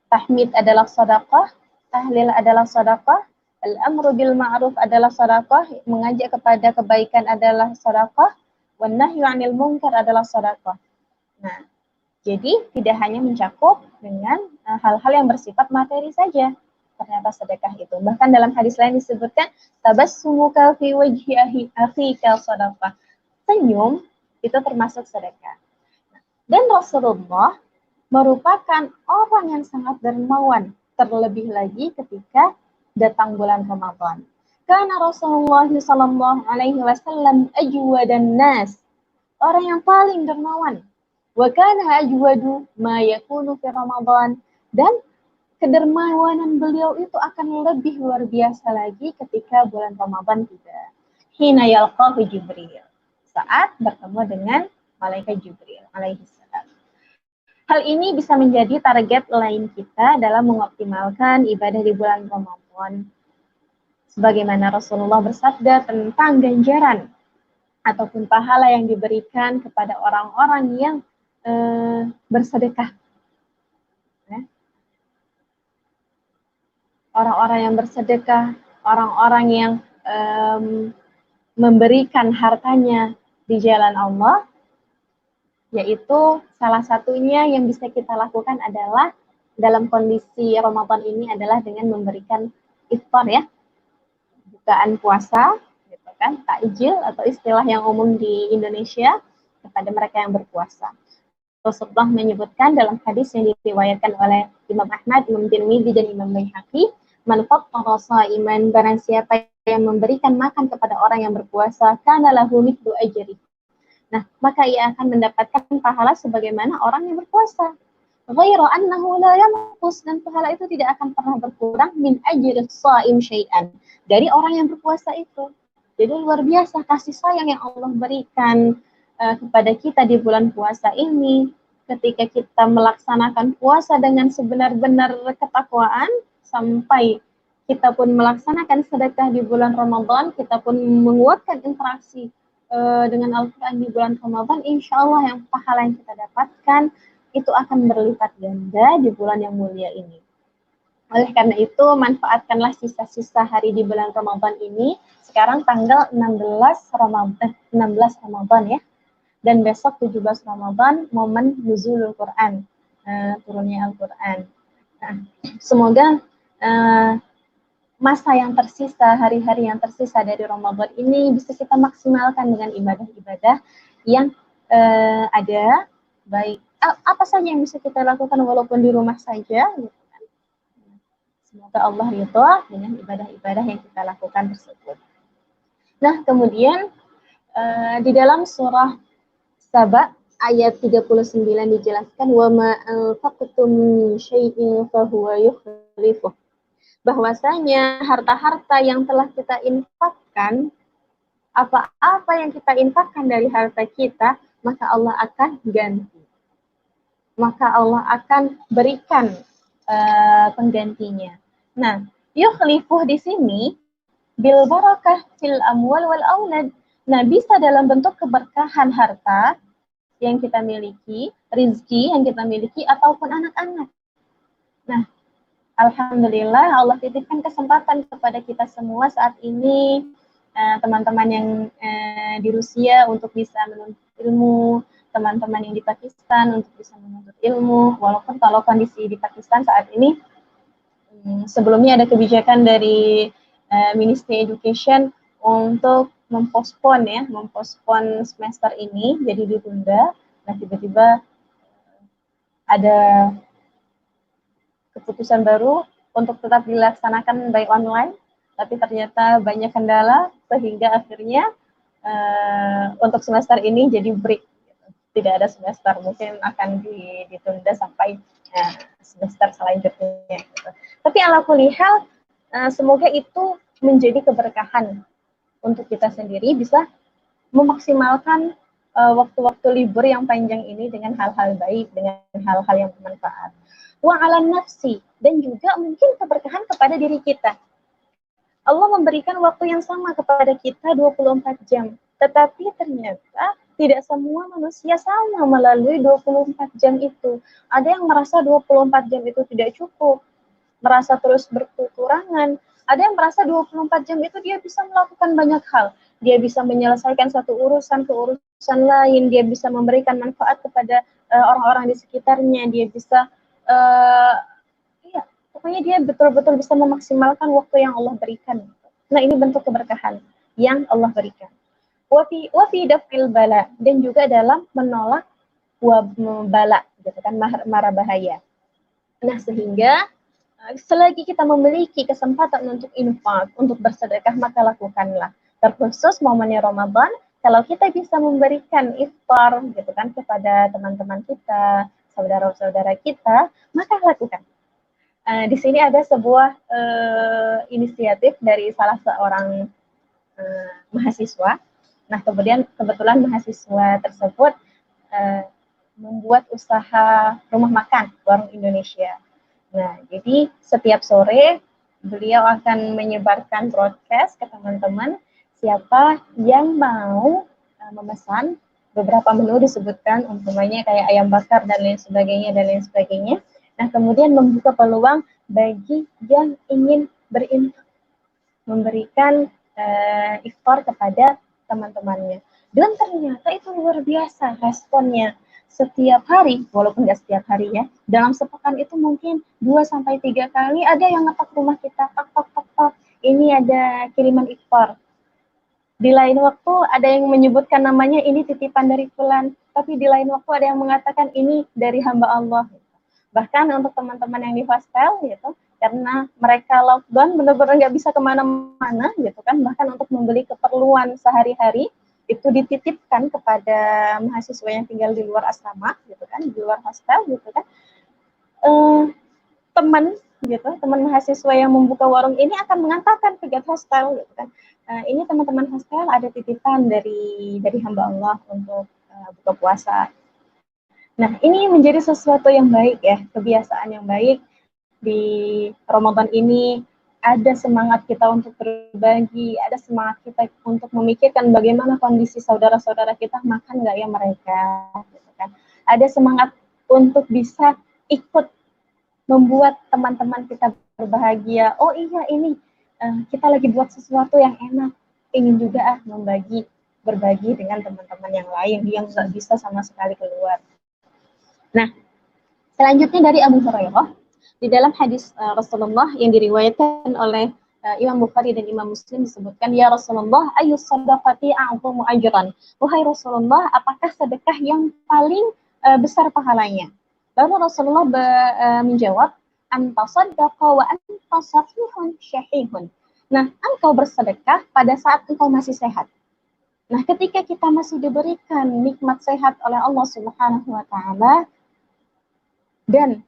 tahmid adalah sedekah, tahlil adalah sedekah, al-amru bil ma'ruf adalah sedekah, mengajak kepada kebaikan adalah sedekah, wan nahyu 'anil munkar adalah sedekah. Nah, jadi tidak hanya mencakup dengan hal-hal yang bersifat materi saja. Ternyata sedekah itu. Bahkan dalam hadis lain disebutkan tabassumuka fi wajhi akhika sedekah. Senyum itu termasuk sedekah. Dan Rasulullah merupakan orang yang sangat dermawan, terlebih lagi ketika datang bulan Ramadan. Karena Rasulullah sallallahu alaihi wasallam ajwadan nas, orang yang paling dermawan. Wa kana ajwadu ma yakunu fi Ramadan, dan kedermawanan beliau itu akan lebih luar biasa lagi ketika bulan Ramadan tiba. Hina yalqahu Jibril, saat bertemu dengan malaikat Jibril alaihi salam. Hal ini bisa menjadi target lain kita dalam mengoptimalkan ibadah di bulan Ramadan. Sebagaimana Rasulullah bersabda tentang ganjaran ataupun pahala yang diberikan kepada orang-orang yang bersedekah. Orang-orang yang bersedekah, orang-orang yang memberikan hartanya di jalan Allah, yaitu salah satunya yang bisa kita lakukan adalah dalam kondisi Ramadan ini adalah dengan memberikan iftar ya, bukaan puasa, gitu kan, takjil atau istilah yang umum di Indonesia kepada mereka yang berpuasa. Rasulullah menyebutkan dalam hadis yang diriwayatkan oleh Imam Ahmad, Imam Tirmidzi dan Imam Baihaqi, man fattara sha'iman, barang siapa yang memberikan makan kepada orang yang berpuasa, kana lahu mithlu ajri. Nah, maka ia akan mendapatkan pahala sebagaimana orang yang berpuasa. Ghairu annahu la yanqus, dan pahala itu tidak akan pernah berkurang min ajri shaim syai'an, dari orang yang berpuasa itu. Jadi luar biasa kasih sayang yang Allah berikan kepada kita di bulan puasa ini. Ketika kita melaksanakan puasa dengan sebenar-benar ketakwaan, sampai kita pun melaksanakan sedekah di bulan Ramadan, kita pun menguatkan interaksi dengan Al-Quran di bulan Ramadan, insya Allah yang pahala yang kita dapatkan itu akan berlipat ganda di bulan yang mulia ini. Oleh karena itu, manfaatkanlah sisa-sisa hari di bulan Ramadan ini. Sekarang tanggal 16 Ramadan ya. Dan besok 17 Ramadan, momen nuzulul Quran, turunnya Al-Quran. Nah, semoga masa yang tersisa, hari-hari yang tersisa dari Ramadan ini bisa kita maksimalkan dengan ibadah-ibadah yang ada, baik apa saja yang bisa kita lakukan walaupun di rumah saja, gitu kan. Semoga Allah ridho dengan ibadah-ibadah yang kita lakukan tersebut. Nah, kemudian di dalam surah Saba ayat 39 dijelaskan wa ma anfaqtum min syai'in fa huwa yukhlifuh. Bahwasanya harta-harta yang telah kita infakkan, apa-apa yang kita infakkan dari harta kita, maka Allah akan ganti. Maka Allah akan berikan penggantinya. Nah, yukhlifuh di sini bil barakah fil amwal wal aulad, Nah, bisa dalam bentuk keberkahan harta yang kita miliki, rizki yang kita miliki, ataupun anak-anak. Nah, alhamdulillah Allah titipkan kesempatan kepada kita semua saat ini, teman-teman yang di Rusia untuk bisa menuntut ilmu, teman-teman yang di Pakistan untuk bisa menuntut ilmu, walaupun kalau kondisi di Pakistan saat ini, sebelumnya ada kebijakan dari Ministry Education untuk mempospon semester ini, jadi ditunda. Nah, tiba-tiba ada keputusan baru untuk tetap dilaksanakan by online, tapi ternyata banyak kendala sehingga akhirnya untuk semester ini jadi break, gitu. Tidak ada semester, mungkin akan ditunda sampai semester selanjutnya. Gitu. Tapi ala kulihal, semoga itu menjadi keberkahan untuk kita sendiri, bisa memaksimalkan waktu-waktu libur yang panjang ini dengan hal-hal baik, dengan hal-hal yang bermanfaat. Wa 'alan nafsi, dan juga mungkin keberkahan kepada diri kita. Allah memberikan waktu yang sama kepada kita 24 jam, tetapi ternyata tidak semua manusia sama melalui 24 jam itu. Ada yang merasa 24 jam itu tidak cukup, merasa terus berkekurangan. Ada yang merasa 24 jam itu dia bisa melakukan banyak hal. Dia bisa menyelesaikan satu urusan ke urusan lain, dia bisa memberikan manfaat kepada orang-orang di sekitarnya, dia bisa pokoknya dia betul-betul bisa memaksimalkan waktu yang Allah berikan. Nah, ini bentuk keberkahan yang Allah berikan. Wafi daf'il bala, dan juga dalam menolak bala, gitu kan, mara bahaya. Nah, sehingga selagi kita memiliki kesempatan untuk infak, untuk bersedekah, maka lakukanlah. Terkhusus momennya Ramadan, kalau kita bisa memberikan iftar, gitu kan, kepada teman-teman kita, saudara-saudara kita, maka lakukan. Di sini ada sebuah inisiatif dari salah seorang mahasiswa. Nah, kebetulan mahasiswa tersebut membuat usaha rumah makan, warung Indonesia. Nah, jadi setiap sore beliau akan menyebarkan broadcast ke teman-teman, siapa yang mau memesan beberapa menu disebutkan, umpamanya kayak ayam bakar dan lain sebagainya. Nah, kemudian membuka peluang bagi yang ingin berinfak, memberikan iftar kepada teman-temannya. Dan ternyata itu luar biasa responnya. Setiap hari, walaupun nggak setiap hari ya, dalam sepekan itu mungkin 2-3 kali ada yang ngetok rumah kita, tok. Ini ada kiriman iftar. Di lain waktu ada yang menyebutkan namanya, ini titipan dari fulan, tapi di lain waktu ada yang mengatakan ini dari hamba Allah. Bahkan untuk teman-teman yang di hostel gitu, karena mereka lockdown benar-benar nggak bisa kemana-mana gitu kan, bahkan untuk membeli keperluan sehari-hari itu dititipkan kepada mahasiswa yang tinggal di luar asrama gitu kan, di luar hostel gitu kan. Teman mahasiswa yang membuka warung ini akan mengantarkan ke gate hostel gitu kan. Ini teman-teman hostel ada titipan dari hamba Allah untuk buka puasa. Nah, ini menjadi sesuatu yang baik ya, kebiasaan yang baik. Di Ramadan ini ada semangat kita untuk berbagi, ada semangat kita untuk memikirkan bagaimana kondisi saudara-saudara kita, makan nggak ya mereka, gitu kan. Ada semangat untuk bisa ikut membuat teman-teman kita berbahagia. Oh iya, ini kita lagi buat sesuatu yang enak, ingin juga berbagi dengan teman-teman yang lain yang nggak bisa sama sekali keluar. Nah, selanjutnya dari Abu Hurairah, di dalam hadis Rasulullah yang diriwayatkan oleh Imam Bukhari dan Imam Muslim disebutkan, ya Rasulullah, ayyus sadaqati a'zamu ajran. Wahai Rasulullah, apakah sedekah yang paling besar pahalanya? Lalu Rasulullah menjawab, anta saddaqa wa anta sahihun syahihun. Nah, engkau bersedekah pada saat engkau masih sehat. Nah, ketika kita masih diberikan nikmat sehat oleh Allah Subhanahu wa taala, dan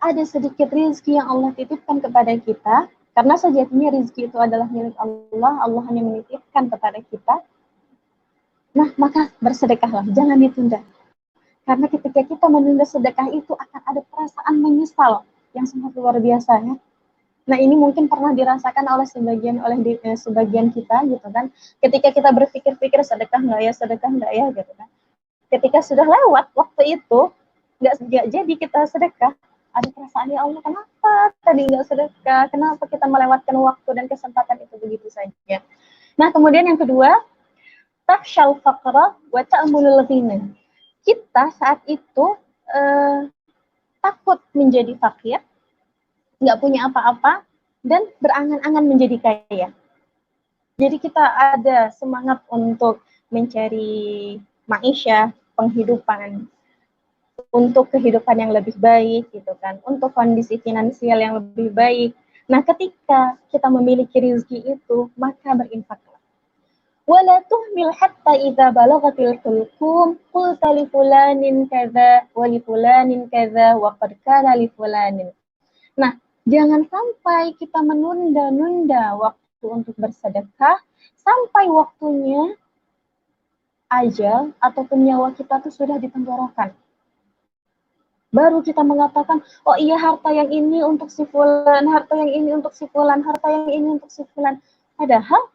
ada sedikit rezeki yang Allah titipkan kepada kita, karena sejatinya rezeki itu adalah milik Allah, Allah hanya menitipkan kepada kita. Nah, maka bersedekahlah, jangan ditunda. Karena ketika kita menunda sedekah itu akan ada perasaan menyesal yang sangat luar biasa ya. Nah, ini mungkin pernah dirasakan oleh sebagian kita gitu kan. Ketika kita berpikir-pikir sedekah nggak ya gitu kan. Ketika sudah lewat waktu itu, nggak jadi kita sedekah. Ada perasaan, ya Allah, kenapa tadi nggak sedekah? Kenapa kita melewatkan waktu dan kesempatan itu begitu saja? Nah, kemudian yang kedua, tafshal faqra wa ta'mulul ghina. Kita saat itu takut menjadi fakir, nggak punya apa-apa, dan berangan-angan menjadi kaya. Jadi kita ada semangat untuk mencari maisha, penghidupan, untuk kehidupan yang lebih baik, gitu kan, untuk kondisi finansial yang lebih baik. Nah, ketika kita memiliki rezeki itu, maka berinfaklah. Wala tuhmil hatta idza balagatil hulqum qulta li fulanin kadza wa li fulanin kadza wa qad kana li fulanin. Nah, jangan sampai kita menunda-nunda waktu untuk bersedekah sampai waktunya ajal ataupun nyawa kita tuh sudah di tenggorokan. Baru kita mengatakan, oh iya harta yang ini untuk si fulan, harta yang ini untuk si fulan, harta yang ini untuk si fulan. Padahal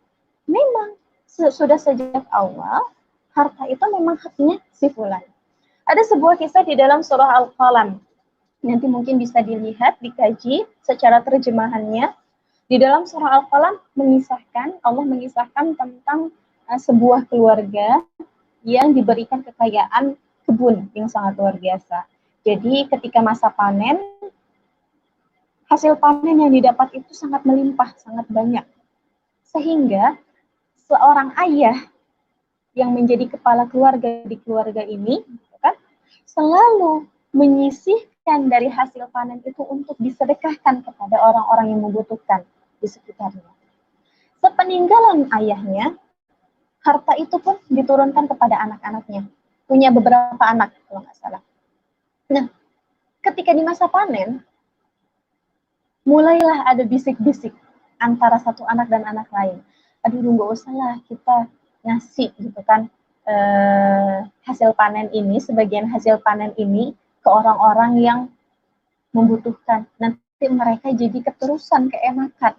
memang sudah sejak awal harta itu memang haknya si fulan. Ada sebuah kisah di dalam surah Al-Qalam. Nanti mungkin bisa dilihat, dikaji secara terjemahannya. Di dalam surah Al-Qalam Allah mengisahkan tentang sebuah keluarga yang diberikan kekayaan kebun yang sangat luar biasa. Jadi ketika masa panen, hasil panen yang didapat itu sangat melimpah, sangat banyak. Sehingga seorang ayah yang menjadi kepala keluarga di keluarga ini, kan, selalu menyisihkan dari hasil panen itu untuk disedekahkan kepada orang-orang yang membutuhkan di sekitarnya. Sepeninggalan ayahnya, harta itu pun diturunkan kepada anak-anaknya. Punya beberapa anak, kalau nggak salah. Nah, ketika di masa panen, mulailah ada bisik-bisik antara satu anak dan anak lain. Aduh, nggak usah lah kita ngasih gitu kan hasil panen ini, sebagian hasil panen ini ke orang-orang yang membutuhkan. Nanti mereka jadi keterusan, keenakan.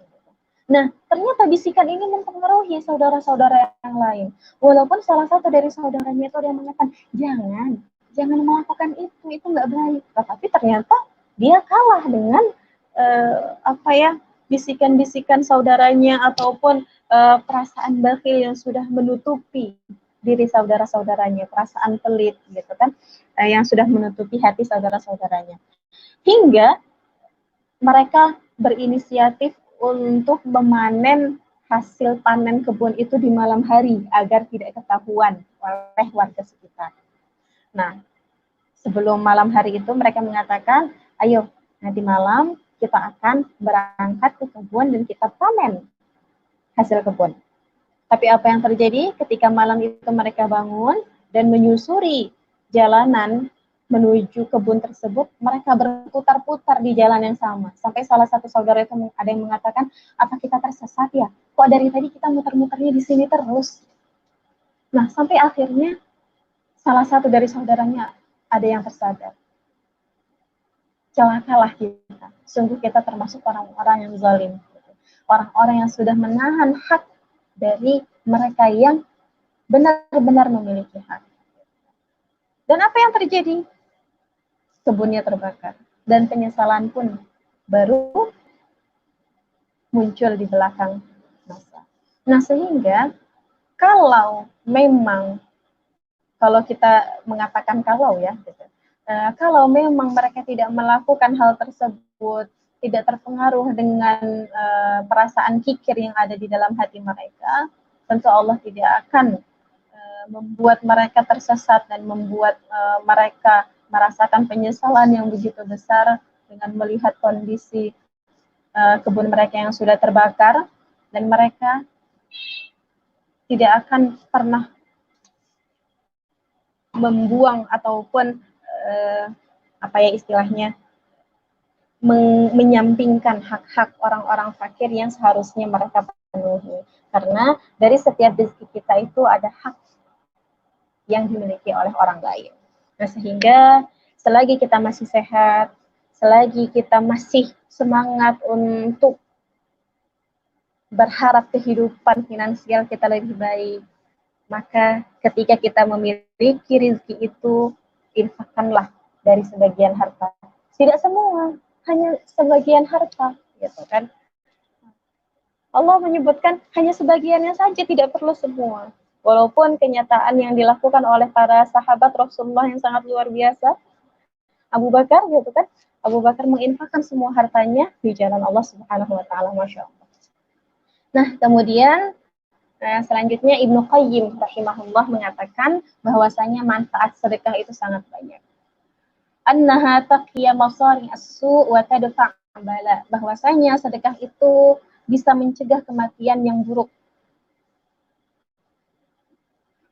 Nah, ternyata bisikan ini mempengaruhi saudara-saudara yang lain. Walaupun salah satu dari saudaranya itu ada yang mengatakan, jangan melakukan itu nggak baik. Tetapi ternyata dia kalah dengan bisikan-bisikan saudaranya ataupun perasaan bakhil yang sudah menutupi diri saudara-saudaranya, perasaan pelit gitu kan, yang sudah menutupi hati saudara-saudaranya. Hingga mereka berinisiatif untuk memanen hasil panen kebun itu di malam hari agar tidak ketahuan oleh warga sekitar. Nah, sebelum malam hari itu mereka mengatakan, ayo nanti malam kita akan berangkat ke kebun dan kita panen hasil kebun. Tapi apa yang terjadi ketika malam itu mereka bangun dan menyusuri jalanan menuju kebun tersebut, mereka berputar-putar di jalan yang sama. Sampai salah satu saudara itu ada yang mengatakan, apa kita tersesat ya? Kok dari tadi kita muter-muternya di sini terus? Nah, sampai akhirnya salah satu dari saudaranya ada yang tersadar. Celakalah kita. Sungguh kita termasuk orang-orang yang zalim. Orang-orang yang sudah menahan hak dari mereka yang benar-benar memiliki hak. Dan apa yang terjadi? Kebunnya terbakar. Dan penyesalan pun baru muncul di belakang masa. Nah, sehingga kalau kita mengatakan kalau ya, gitu, kalau memang mereka tidak melakukan hal tersebut, tidak terpengaruh dengan perasaan kikir yang ada di dalam hati mereka, tentu Allah tidak akan membuat mereka tersesat dan membuat mereka merasakan penyesalan yang begitu besar dengan melihat kondisi kebun mereka yang sudah terbakar, dan mereka tidak akan pernah membuang ataupun menyampingkan hak-hak orang-orang fakir yang seharusnya mereka penuhi. Karena dari setiap rezeki kita itu ada hak yang dimiliki oleh orang lain. Nah, sehingga selagi kita masih sehat, selagi kita masih semangat untuk berharap kehidupan finansial kita lebih baik, maka ketika kita memiliki rezeki itu, infakkanlah dari sebagian harta. Tidak semua, hanya sebagian harta, gitu kan. Allah menyebutkan hanya sebagiannya saja, tidak perlu semua. Walaupun kenyataan yang dilakukan oleh para sahabat Rasulullah yang sangat luar biasa, Abu Bakar gitu kan, Abu Bakar menginfakkan semua hartanya di jalan Allah Subhanahu wa taala, Masya Allah. Nah, kemudian selanjutnya Ibnu Qayyim rahimahullah mengatakan bahwasanya manfaat sedekah itu sangat banyak. Annaha taqiya masari as-su' wa tadfa' bala, bahwasanya sedekah itu bisa mencegah kematian yang buruk.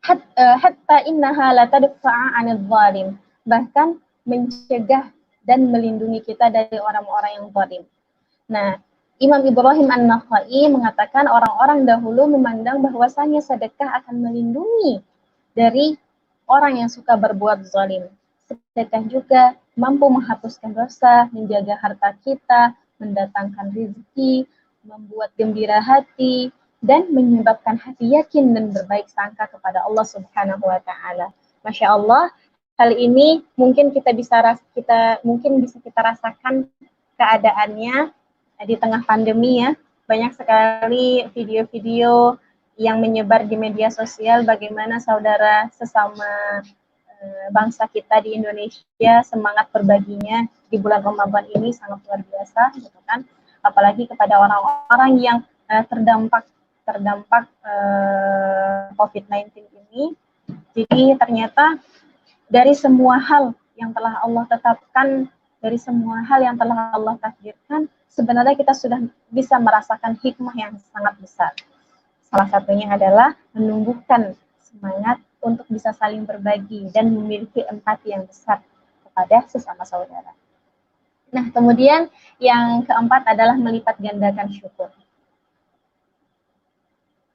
Hatta innaha la tadfa'a 'anil zalim, bahkan mencegah dan melindungi kita dari orang-orang yang zalim. Nah, Imam Ibrahim An-Nakhai mengatakan orang-orang dahulu memandang bahwasanya sedekah akan melindungi dari orang yang suka berbuat zalim. Sedekah juga mampu menghapuskan dosa, menjaga harta kita, mendatangkan rezeki, membuat gembira hati, dan menyebabkan hati yakin dan berbaik sangka kepada Allah Subhanahu wa taala. Masya Allah, hal ini mungkin bisa kita rasakan keadaannya di tengah pandemi ya. Banyak sekali video-video yang menyebar di media sosial bagaimana saudara sesama bangsa kita di Indonesia semangat berbaginya di bulan Ramadan ini sangat luar biasa, gitu kan. Apalagi kepada orang-orang yang terdampak COVID-19 ini. Jadi ternyata dari semua hal yang telah Allah tetapkan, dari semua hal yang telah Allah takdirkan, sebenarnya kita sudah bisa merasakan hikmah yang sangat besar. Salah satunya adalah menumbuhkan semangat untuk bisa saling berbagi dan memiliki empati yang besar kepada sesama saudara. Nah, kemudian yang keempat adalah melipat gandakan syukur.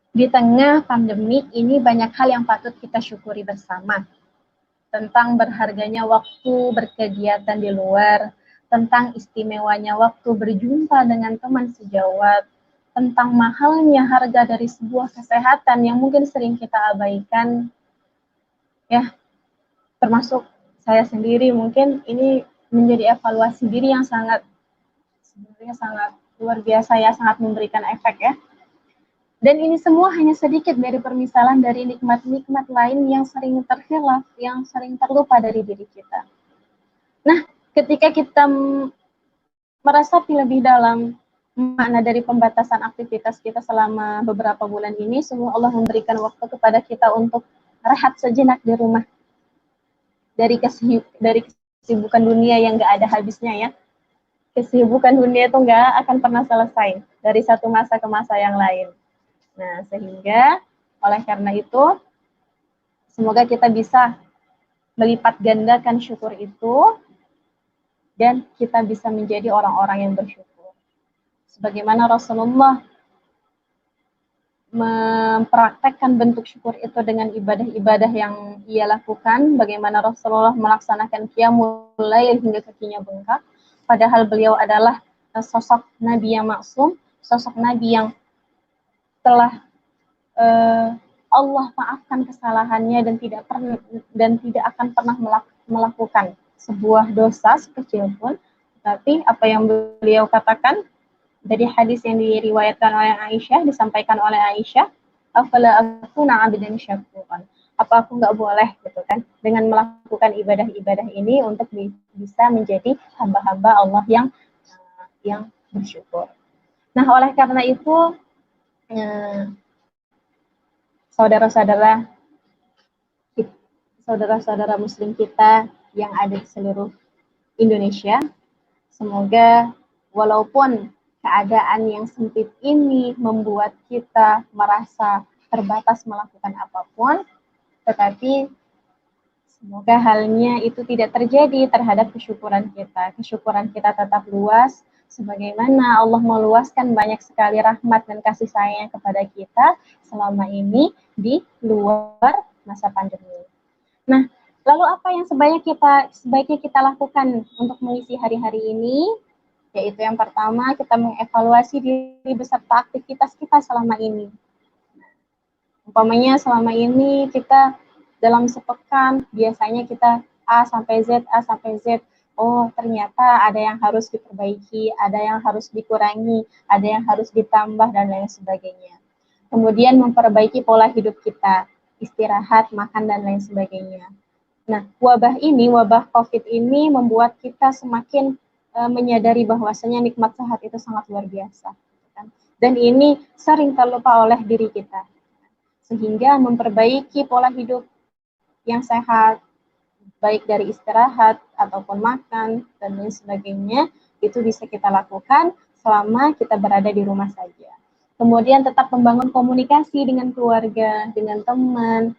Di tengah pandemi ini banyak hal yang patut kita syukuri bersama. Tentang berharganya waktu berkegiatan di luar, tentang istimewanya waktu berjumpa dengan teman sejawat, tentang mahalnya harga dari sebuah kesehatan yang mungkin sering kita abaikan. Ya, termasuk saya sendiri, mungkin ini menjadi evaluasi diri yang sebenarnya sangat luar biasa ya, sangat memberikan efek ya. Dan ini semua hanya sedikit dari permisalan dari nikmat-nikmat lain yang sering terhilaf, yang sering terlupa dari diri kita. Nah, ketika kita meresapi lebih dalam makna dari pembatasan aktivitas kita selama beberapa bulan ini, semua Allah memberikan waktu kepada kita untuk rehat sejenak di rumah. Dari kesibukan dunia yang gak ada habisnya ya. Kesibukan dunia itu gak akan pernah selesai dari satu masa ke masa yang lain. Nah, sehingga oleh karena itu, semoga kita bisa melipat gandakan syukur itu, dan kita bisa menjadi orang-orang yang bersyukur. Sebagaimana Rasulullah mempraktekkan bentuk syukur itu dengan ibadah-ibadah yang ia lakukan, bagaimana Rasulullah melaksanakan qiyamul lail hingga kakinya bengkak, padahal beliau adalah sosok Nabi yang maksum, sosok Nabi yang telah Allah maafkan kesalahannya dan tidak akan pernah melakukan sebuah dosa sekecil pun. Tapi apa yang beliau katakan dari hadis yang diriwayatkan oleh Aisyah, disampaikan oleh Aisyah, afala akuna abdan syakuran, apa aku nggak boleh gitu kan dengan melakukan ibadah-ibadah ini untuk bisa menjadi hamba-hamba Allah yang bersyukur. Nah, oleh karena itu saudara-saudara muslim kita yang ada di seluruh Indonesia, semoga walaupun keadaan yang sempit ini membuat kita merasa terbatas melakukan apapun, tetapi semoga halnya itu tidak terjadi terhadap kesyukuran kita. Kesyukuran kita tetap luas, sebagaimana Allah meluaskan banyak sekali rahmat dan kasih sayang kepada kita selama ini di luar masa pandemi. Nah, lalu apa yang sebaiknya kita lakukan untuk mengisi hari-hari ini? Yaitu yang pertama, kita mengevaluasi diri beserta aktivitas kita selama ini. Umpamanya selama ini kita dalam sepekan biasanya kita A sampai Z. Oh, ternyata ada yang harus diperbaiki, ada yang harus dikurangi, ada yang harus ditambah dan lain sebagainya. Kemudian memperbaiki pola hidup kita, istirahat, makan dan lain sebagainya. Nah, wabah COVID ini membuat kita semakin menyadari bahwasanya nikmat sehat itu sangat luar biasa. Dan ini sering terlupa oleh diri kita. Sehingga memperbaiki pola hidup yang sehat, baik dari istirahat ataupun makan dan lain sebagainya, itu bisa kita lakukan selama kita berada di rumah saja. Kemudian tetap membangun komunikasi dengan keluarga, dengan teman.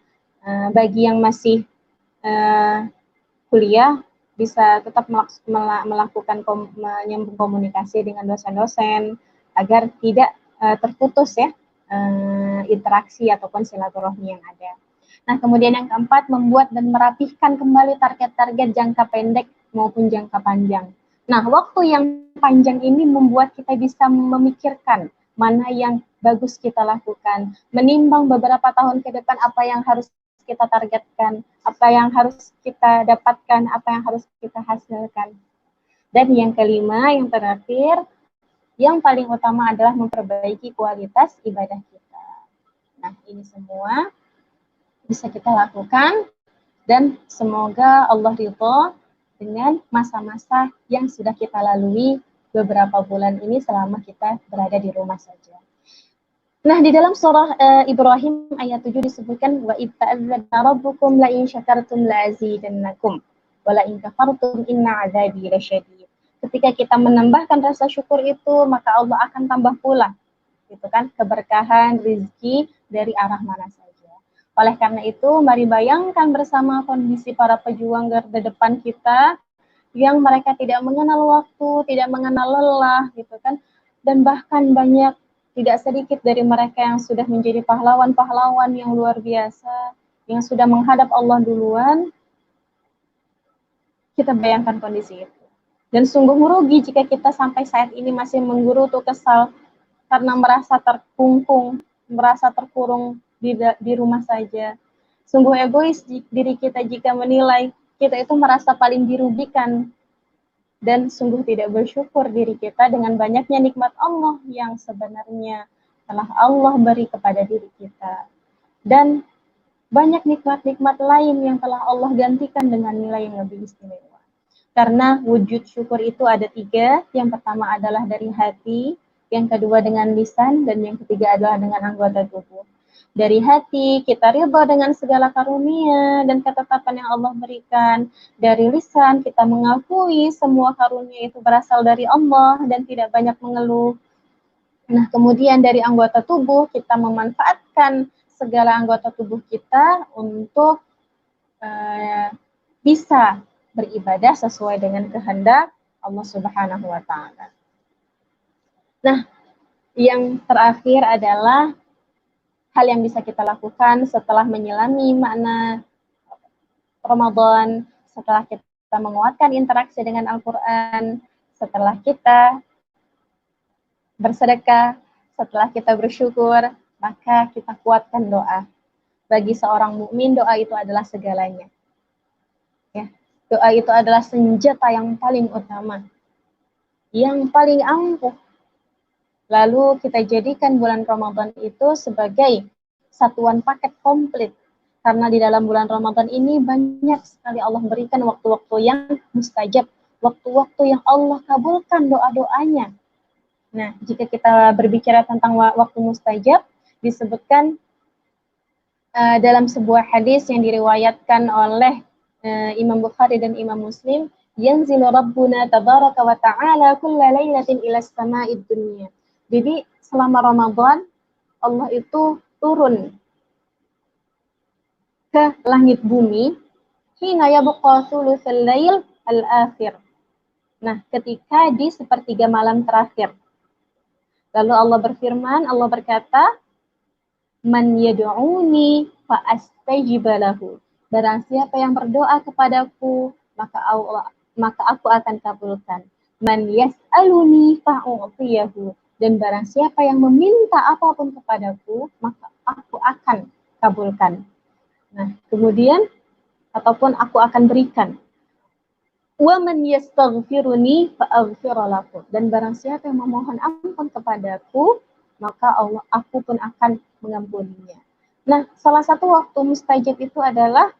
Bagi yang masih kuliah, bisa tetap melakukan menyambung komunikasi dengan dosen-dosen agar tidak terputus ya interaksi ataupun silaturahmi yang ada. Nah, kemudian yang keempat, membuat dan merapihkan kembali target-target jangka pendek maupun jangka panjang. Nah, waktu yang panjang ini membuat kita bisa memikirkan mana yang bagus kita lakukan, menimbang beberapa tahun ke depan apa yang harus kita targetkan, apa yang harus kita dapatkan, apa yang harus kita hasilkan. Dan yang kelima, yang terakhir, yang paling utama adalah memperbaiki kualitas ibadah kita. Nah, ini semua bisa kita lakukan dan semoga Allah ridho dengan masa-masa yang sudah kita lalui beberapa bulan ini selama kita berada di rumah saja. Nah, di dalam surah Ibrahim ayat 7 disebutkan wa idza adzana rabbukum la in syakartum la azidannakum wa la in kafartum inna adzabi lasyadid. Ketika kita menambahkan rasa syukur itu, maka Allah akan tambah pula gitu kan keberkahan rezeki dari arah mana saja. Oleh karena itu, mari bayangkan bersama kondisi para pejuang garda depan kita yang mereka tidak mengenal waktu, tidak mengenal lelah gitu kan, dan bahkan banyak tidak sedikit dari mereka yang sudah menjadi pahlawan-pahlawan yang luar biasa, yang sudah menghadap Allah duluan. Kita bayangkan kondisi itu. Dan sungguh merugi jika kita sampai saat ini masih menggerutu kesal karena merasa terkungkung, merasa terkurung di rumah saja. Sungguh egois diri kita jika menilai kita itu merasa paling dirugikan dan sungguh tidak bersyukur diri kita dengan banyaknya nikmat Allah yang sebenarnya telah Allah beri kepada diri kita. Dan banyak nikmat-nikmat lain yang telah Allah gantikan dengan nilai yang lebih istimewa. Karena wujud syukur itu ada 3. Yang pertama adalah dari hati, yang kedua dengan lisan, dan yang ketiga adalah dengan anggota tubuh. Dari hati, kita ridha dengan segala karunia dan ketetapan yang Allah berikan. Dari lisan, kita mengakui semua karunia itu berasal dari Allah dan tidak banyak mengeluh. Nah, kemudian dari anggota tubuh, kita memanfaatkan segala anggota tubuh kita untuk bisa beribadah sesuai dengan kehendak Allah Subhanahu wa Ta'ala. Nah, yang terakhir adalah hal yang bisa kita lakukan setelah menyelami makna Ramadan, setelah kita menguatkan interaksi dengan Al-Quran, setelah kita bersedekah, setelah kita bersyukur, maka kita kuatkan doa. Bagi seorang mukmin, doa itu adalah segalanya. Ya, doa itu adalah senjata yang paling utama, yang paling ampuh. Lalu kita jadikan bulan Ramadan itu sebagai satuan paket komplit. Karena di dalam bulan Ramadan ini banyak sekali Allah berikan waktu-waktu yang mustajab, waktu-waktu yang Allah kabulkan doa-doanya. Nah, jika kita berbicara tentang waktu mustajab, disebutkan dalam sebuah hadis yang diriwayatkan oleh Imam Bukhari dan Imam Muslim, yanzilu Rabbuna tabaraka wa ta'ala kulla lailatin ila sama'id dunya. Jadi selama Ramadan Allah itu turun ke langit bumi hina yabqa thulutsal lail al-akhir. Nah, ketika di sepertiga malam terakhir. Lalu Allah berfirman, Allah berkata, "Man yad'uni fa astajib lahu." Barang siapa yang berdoa kepadaku, maka aku akan kabulkan. Man yas'aluni fa'u'tiyahu. Dan barang siapa yang meminta apapun kepadaku, maka aku akan kabulkan. Nah, kemudian ataupun aku akan berikan. Wa man yastaghfiruni fa'aghfir lahu. Dan barang siapa yang memohon ampun kepadaku, maka aku pun akan mengampuninya. Nah, salah satu waktu mustajab itu adalah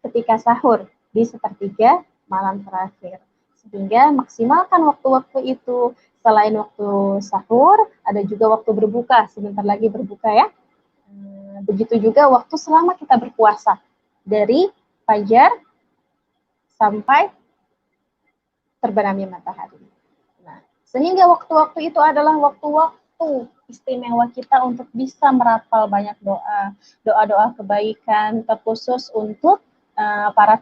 ketika sahur di sepertiga malam terakhir. Sehingga maksimalkan waktu-waktu itu. Selain waktu sahur, ada juga waktu berbuka. Sebentar lagi berbuka ya. Begitu juga waktu selama kita berpuasa. Dari fajar sampai terbenamnya matahari. Nah, sehingga waktu-waktu itu adalah waktu-waktu istimewa kita untuk bisa merapal banyak doa, doa-doa kebaikan, terkhusus untuk para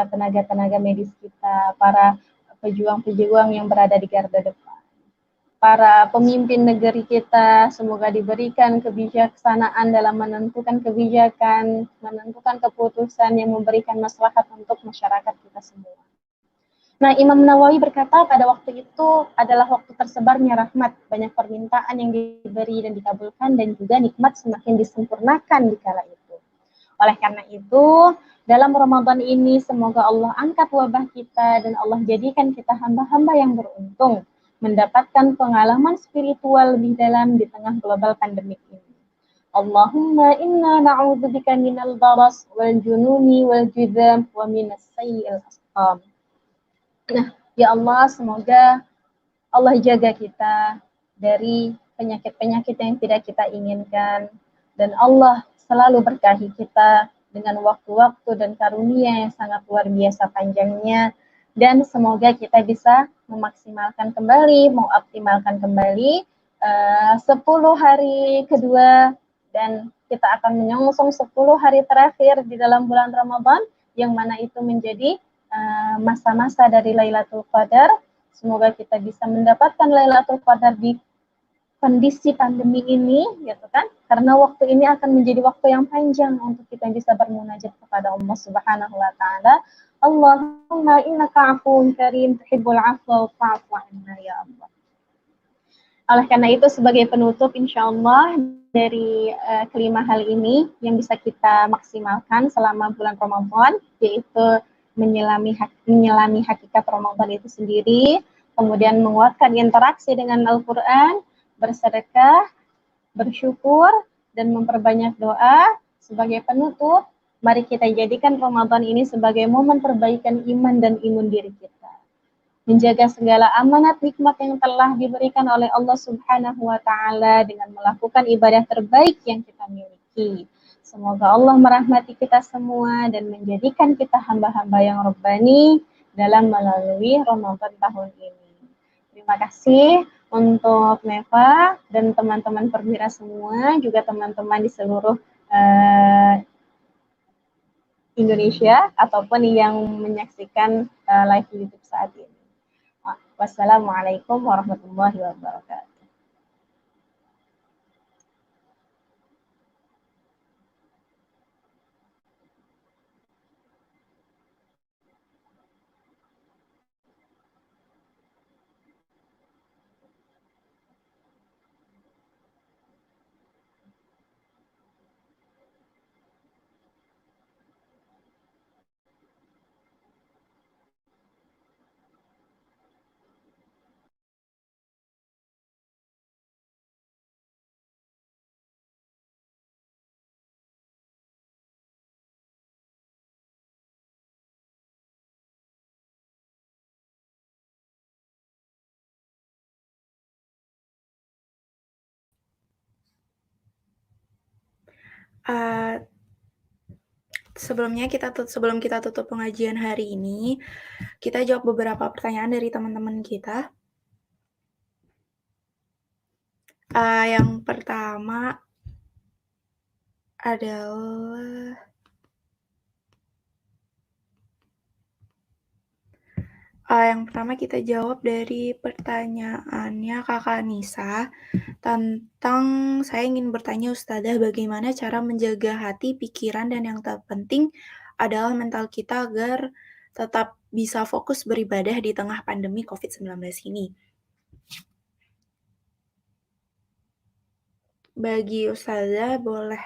tenaga-tenaga medis kita, para pejuang-pejuang yang berada di garda depan, para pemimpin negeri kita, semoga diberikan kebijaksanaan dalam menentukan kebijakan, menentukan keputusan yang memberikan maslahat untuk masyarakat kita semua. Nah, Imam Nawawi berkata pada waktu itu adalah waktu tersebarnya rahmat, banyak permintaan yang diberi dan dikabulkan, dan juga nikmat semakin disempurnakan di kala itu. Oleh karena itu, dalam Ramadan ini semoga Allah angkat wabah kita dan Allah jadikan kita hamba-hamba yang beruntung, mendapatkan pengalaman spiritual lebih dalam di tengah global pandemik ini. Allahumma inna na'udzubika minal baras wal jununi wal judam wa minas sayyi'il asqam. Nah, ya Allah, semoga Allah jaga kita dari penyakit-penyakit yang tidak kita inginkan, dan Allah selalu berkahi kita dengan waktu-waktu dan karunia yang sangat luar biasa panjangnya, dan semoga kita bisa memaksimalkan kembali, mengoptimalkan kembali 10 hari kedua, dan kita akan menyongsong 10 hari terakhir di dalam bulan Ramadan, yang mana itu menjadi masa-masa dari Lailatul Qadar. Semoga kita bisa mendapatkan Lailatul Qadar di kondisi pandemi ini, gitu kan? Karena waktu ini akan menjadi waktu yang panjang untuk kita bisa bermunajat kepada Allah Subhanahu wa taala. Allahumma innaka 'afuwun karim tuhibbul 'afwa fa'fu 'anna ya Allah. Oleh karena itu, sebagai penutup, insya Allah dari kelima hal ini yang bisa kita maksimalkan selama bulan Ramadan, yaitu menyelami hakikat Ramadan itu sendiri, kemudian menguatkan interaksi dengan Al-Quran, bersedekah, bersyukur, dan memperbanyak doa. Sebagai penutup, mari kita jadikan Ramadan ini sebagai momen perbaikan iman dan imun diri kita. Menjaga segala amanat nikmat yang telah diberikan oleh Allah Subhanahu wa taala dengan melakukan ibadah terbaik yang kita miliki. Semoga Allah merahmati kita semua dan menjadikan kita hamba-hamba yang Rabbani dalam melalui Ramadan tahun ini. Terima kasih untuk Neva dan teman-teman perwira semua, juga teman-teman di seluruh Indonesia ataupun yang menyaksikan live YouTube saat ini. Wassalamualaikum warahmatullahi wabarakatuh. Sebelum kita tutup pengajian hari ini, kita jawab beberapa pertanyaan dari teman-teman kita. Yang pertama adalah yang pertama kita jawab dari pertanyaannya Kakak Nisa tentang, saya ingin bertanya Ustadzah, bagaimana cara menjaga hati, pikiran, dan yang terpenting adalah mental kita agar tetap bisa fokus beribadah di tengah pandemi COVID-19 ini? Bagi Ustazah, boleh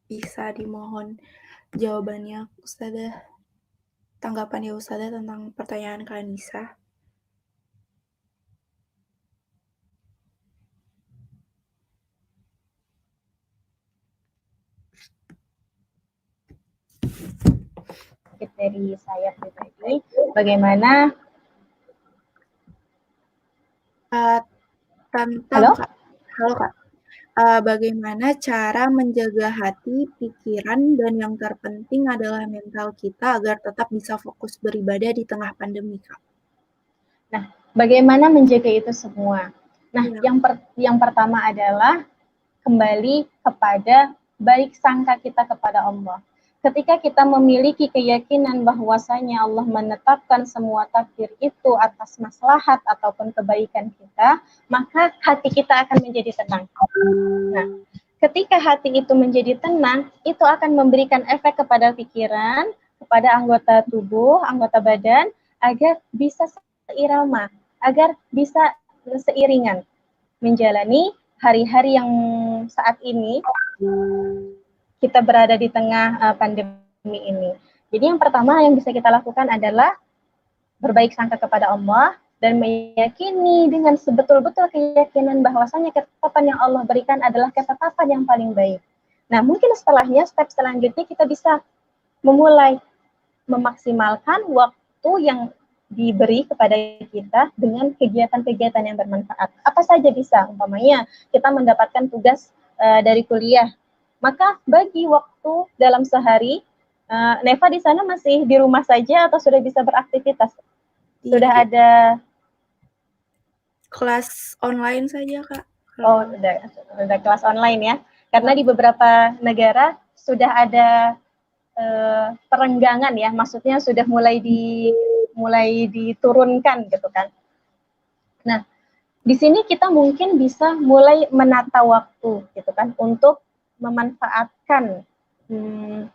bisa dimohon jawabannya Ustazah, tanggapannya Ustazah tentang pertanyaan Kak Anissa. Dari saya pribadi, bagaimana Tentang halo? Kak, halo Kak, bagaimana cara menjaga hati, pikiran, dan yang terpenting adalah mental kita agar tetap bisa fokus beribadah di tengah pandemi, Kak? Nah, bagaimana menjaga itu semua? Nah, Iya. yang pertama adalah kembali kepada baik sangka kita kepada Allah. Ketika kita memiliki keyakinan bahwasanya Allah menetapkan semua takdir itu atas maslahat ataupun kebaikan kita, maka hati kita akan menjadi tenang. Nah, ketika hati itu menjadi tenang, itu akan memberikan efek kepada pikiran, kepada anggota tubuh, anggota badan, agar bisa seirama, agar bisa seiringan menjalani hari-hari yang saat ini kita berada di tengah pandemi ini. Jadi yang pertama yang bisa kita lakukan adalah berbaik sangka kepada Allah dan meyakini dengan sebetul-betul keyakinan bahwasanya ketetapan yang Allah berikan adalah ketetapan yang paling baik. Nah, mungkin setelahnya, step selanjutnya kita bisa memulai memaksimalkan waktu yang diberi kepada kita dengan kegiatan-kegiatan yang bermanfaat. Apa saja bisa, umpamanya kita mendapatkan tugas dari kuliah, maka bagi waktu dalam sehari. Neva di sana masih di rumah saja atau sudah bisa beraktivitas? Sudah ada kelas online saja, Kak. Oh, udah kelas online ya. Karena di beberapa negara sudah ada perenggangan ya, maksudnya sudah mulai diturunkan gitu kan. Nah, di sini kita mungkin bisa mulai menata waktu gitu kan untuk memanfaatkan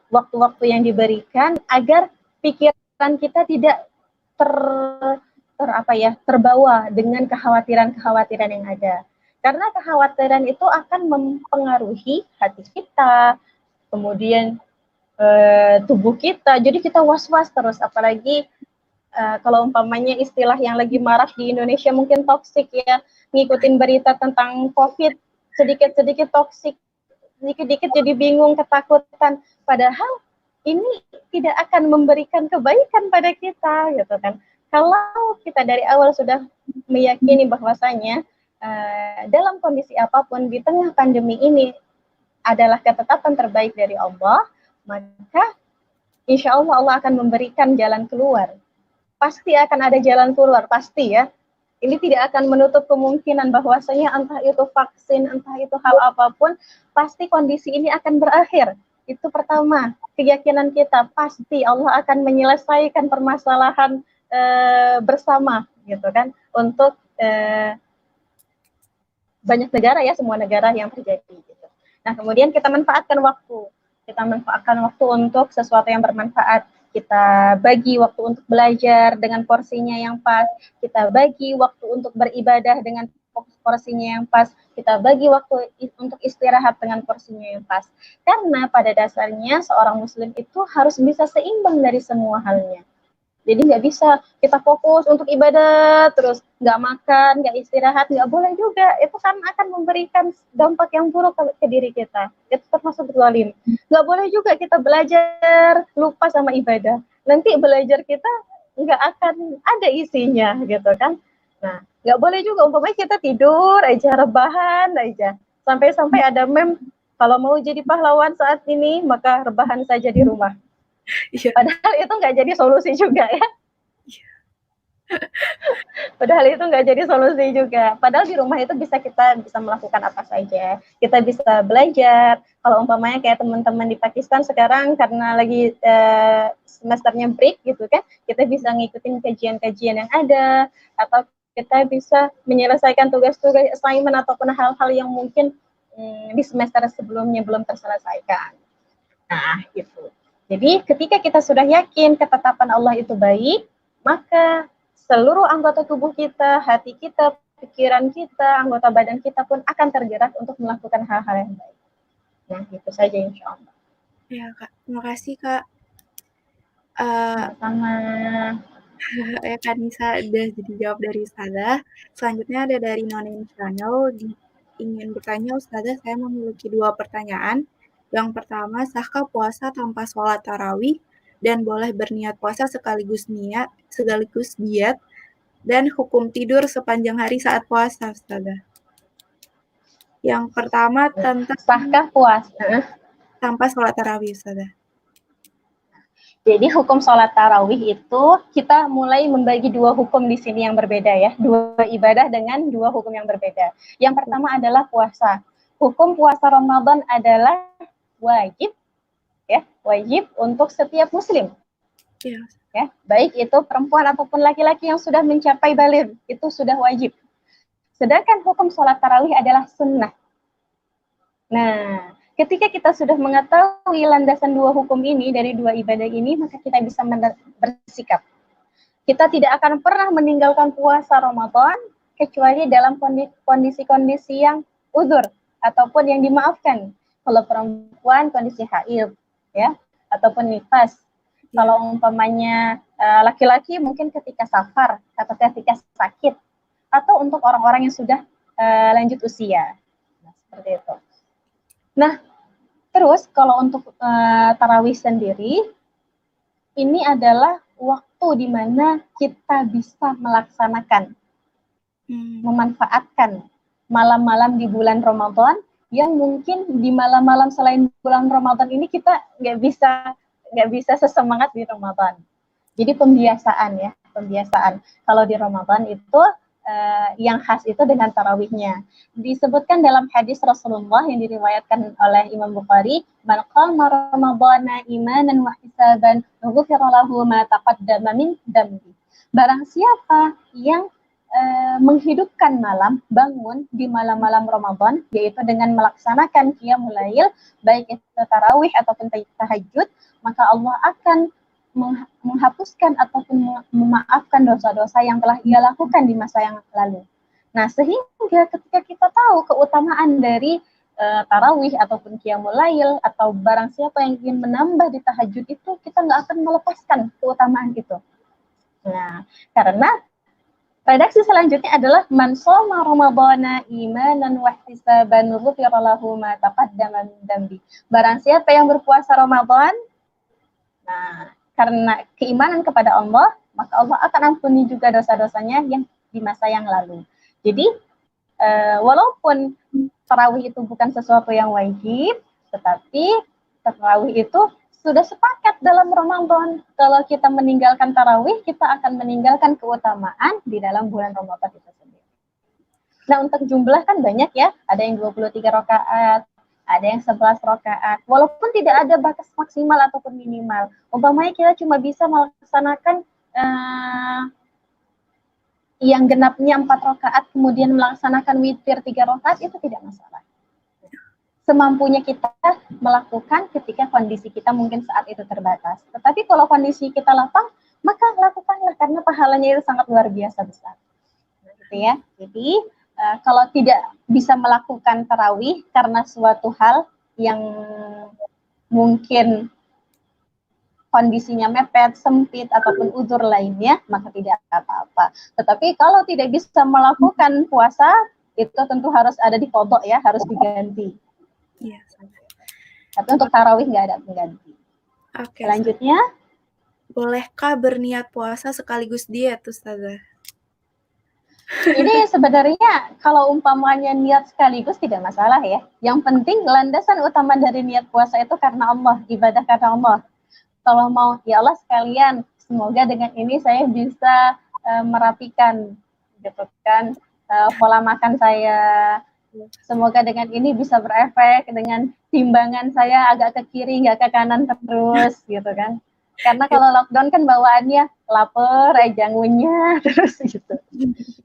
waktu-waktu yang diberikan agar pikiran kita tidak terbawa dengan kekhawatiran-kekhawatiran yang ada. Karena kekhawatiran itu akan mempengaruhi hati kita, kemudian tubuh kita. Jadi kita was-was terus, apalagi kalau umpamanya istilah yang lagi marak di Indonesia mungkin toksik ya, ngikutin berita tentang COVID, sedikit-sedikit toksik, sedikit-sedikit jadi bingung, ketakutan. Padahal ini tidak akan memberikan kebaikan pada kita, gitu kan. Kalau kita dari awal sudah meyakini bahwasanya dalam kondisi apapun di tengah pandemi ini adalah ketetapan terbaik dari Allah, maka insya Allah Allah akan memberikan jalan keluar. Pasti akan ada jalan keluar, pasti ya. Ini tidak akan menutup kemungkinan bahwasanya entah itu vaksin, entah itu hal apapun, pasti kondisi ini akan berakhir. Itu pertama, keyakinan kita pasti Allah akan menyelesaikan permasalahan bersama, gitu kan, untuk banyak negara ya, semua negara yang terjadi. Gitu. Nah, kemudian kita manfaatkan waktu untuk sesuatu yang bermanfaat. Kita bagi waktu untuk belajar dengan porsinya yang pas, kita bagi waktu untuk beribadah dengan porsinya yang pas, kita bagi waktu untuk istirahat dengan porsinya yang pas. Karena pada dasarnya seorang muslim itu harus bisa seimbang dari semua halnya. Jadi nggak bisa kita fokus untuk ibadah terus nggak makan, nggak istirahat, nggak boleh juga. Itu kan akan memberikan dampak yang buruk ke diri kita. Itu termasuk zalim. Nggak boleh juga kita belajar lupa sama ibadah. Nanti belajar kita nggak akan ada isinya gitu kan. Nah, nggak boleh juga umpamanya kita tidur aja, rebahan aja. Sampai-sampai ada meme, kalau mau jadi pahlawan saat ini maka rebahan saja di rumah. Padahal itu nggak jadi solusi juga ya. Padahal itu nggak jadi solusi juga. Padahal di rumah itu kita bisa melakukan apa saja. Kita bisa belajar. Kalau umpamanya kayak teman-teman di Pakistan sekarang karena lagi semesternya break gitu kan, kita bisa ngikutin kajian-kajian yang ada, atau kita bisa menyelesaikan tugas-tugas assignment ataupun hal-hal yang mungkin di semester sebelumnya belum terselesaikan. Nah, gitu. Jadi ketika kita sudah yakin ketetapan Allah itu baik, maka seluruh anggota tubuh kita, hati kita, pikiran kita, anggota badan kita pun akan tergerak untuk melakukan hal-hal yang baik. Nah, itu saja insya Allah. Ya, Kak. Terima kasih, Kak. Sama-sama. Ya kan Nisa udah jadi jawab dari Ustazah. Selanjutnya ada dari Nonin Channel ingin bertanya Ustazah, saya memiliki 2 pertanyaan. Yang pertama, sahkah puasa tanpa sholat tarawih dan boleh berniat puasa sekaligus diet dan hukum tidur sepanjang hari saat puasa Ustazah. Yang pertama tentang sahkah puasa tanpa sholat tarawih Ustazah. Jadi hukum sholat tarawih itu kita mulai membagi 2 hukum di sini yang berbeda ya, 2 ibadah dengan 2 hukum yang berbeda. Yang pertama adalah puasa. Hukum puasa Ramadan adalah wajib, ya, wajib untuk setiap muslim. Ya. Ya, baik itu perempuan ataupun laki-laki yang sudah mencapai baligh, itu sudah wajib. Sedangkan hukum sholat tarawih adalah sunnah. Nah, ketika kita sudah mengetahui landasan 2 hukum ini dari 2 ibadah ini, maka kita bisa bersikap. Kita tidak akan pernah meninggalkan puasa Ramadan kecuali dalam kondisi-kondisi yang udzur ataupun yang dimaafkan. Kalau perempuan kondisi haid, ya, ataupun nifas. Kalau umpamanya laki-laki mungkin ketika safar atau ketika sakit, atau untuk orang-orang yang sudah lanjut usia. Nah, seperti itu. Nah, terus kalau untuk tarawih sendiri, ini adalah waktu di mana kita bisa melaksanakan, memanfaatkan malam-malam di bulan Ramadan yang mungkin di malam-malam selain bulan Ramadan ini kita nggak bisa sesemangat di Ramadan. Jadi pembiasaan ya, pembiasaan. Kalau di Ramadan itu yang khas itu dengan tarawihnya. Disebutkan dalam hadis Rasulullah yang diriwayatkan oleh Imam Bukhari, "Man qama Ramadhana imanan wa ihtisaban, ghufira lahu ma taqaddama min dhanbi." Barang siapa yang menghidupkan malam, bangun di malam-malam Ramadan, yaitu dengan melaksanakan qiyamul lail, baik itu tarawih ataupun tahajud, maka Allah akan menghapuskan ataupun memaafkan dosa-dosa yang telah ia lakukan di masa yang lalu. Nah, sehingga ketika kita tahu keutamaan dari tarawih ataupun qiyamul lail atau barang siapa yang ingin menambah di tahajud itu, kita nggak akan melepaskan keutamaan itu. Nah, karena redaksi selanjutnya adalah man shoma ramadhana imanan wa ihtisaban ghufira lahu ma taqaddama min dhanbi. Barang siapa yang berpuasa Ramadan, nah, karena keimanan kepada Allah, maka Allah akan ampuni juga dosa-dosanya yang di masa yang lalu. Jadi, walaupun tarawih itu bukan sesuatu yang wajib, tetapi tarawih itu sudah sepakat dalam Ramadan. Kalau kita meninggalkan tarawih, kita akan meninggalkan keutamaan di dalam bulan Ramadan itu sendiri. Nah, untuk jumlah kan banyak ya, ada yang 23 rakaat, ada yang 11 rakaat, walaupun tidak ada batas maksimal ataupun minimal. Umpamanya kita cuma bisa melaksanakan yang genapnya 4 rakaat, kemudian melaksanakan witir 3 rakaat, itu tidak masalah. Semampunya kita melakukan ketika kondisi kita mungkin saat itu terbatas. Tetapi kalau kondisi kita lapang, maka lakukanlah, karena pahalanya itu sangat luar biasa besar. Gitu ya. Jadi, kalau tidak bisa melakukan tarawih karena suatu hal yang mungkin kondisinya mepet, sempit, ataupun udzur lainnya, maka tidak apa-apa. Tetapi kalau tidak bisa melakukan puasa, itu tentu harus ada di qadha ya, harus diganti. Iya. Tapi untuk tarawih nggak ada pengganti. Oke. Selanjutnya, bolehkah berniat puasa sekaligus diet, Ustazah? Ini sebenarnya kalau umpamanya niat sekaligus tidak masalah ya. Yang penting landasan utama dari niat puasa itu karena Allah, ibadah karena Allah. Kalau mau, ya Allah sekalian, semoga dengan ini saya bisa merapikan, gitu kan, pola makan saya. Semoga dengan ini bisa berefek dengan timbangan saya agak ke kiri, nggak ke kanan terus, gitu kan. Karena kalau lockdown kan bawaannya lapar, aja ngunyah terus gitu.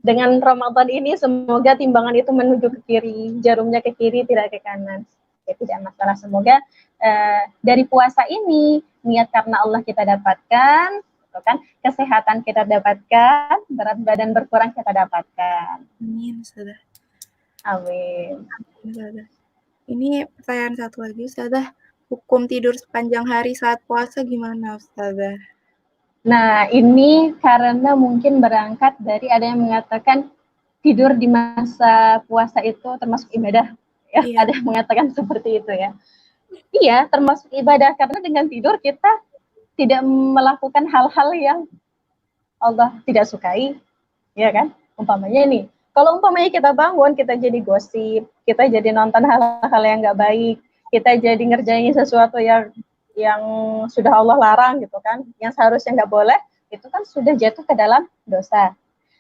Dengan Ramadan ini semoga timbangan itu menuju ke kiri, jarumnya ke kiri, tidak ke kanan. Ya tidak masalah. Semoga dari puasa ini niat karena Allah kita dapatkan, gitu kan? Kesehatan kita dapatkan, berat badan berkurang kita dapatkan. Amin, Ustazah. Amin. Ustazah. Ini pertanyaan satu lagi, Ustazah. Hukum tidur sepanjang hari saat puasa gimana, Ustazah? Nah, ini karena mungkin berangkat dari ada yang mengatakan tidur di masa puasa itu termasuk ibadah. Ya, Iya. ada yang mengatakan seperti itu ya. Iya, termasuk ibadah karena dengan tidur kita tidak melakukan hal-hal yang Allah tidak sukai, ya kan? Umpamanya nih, kalau umpamanya kita bangun, kita jadi gosip, kita jadi nonton hal-hal yang nggak baik, kita jadi ngerjain sesuatu yang sudah Allah larang gitu kan, yang seharusnya nggak boleh, itu kan sudah jatuh ke dalam dosa.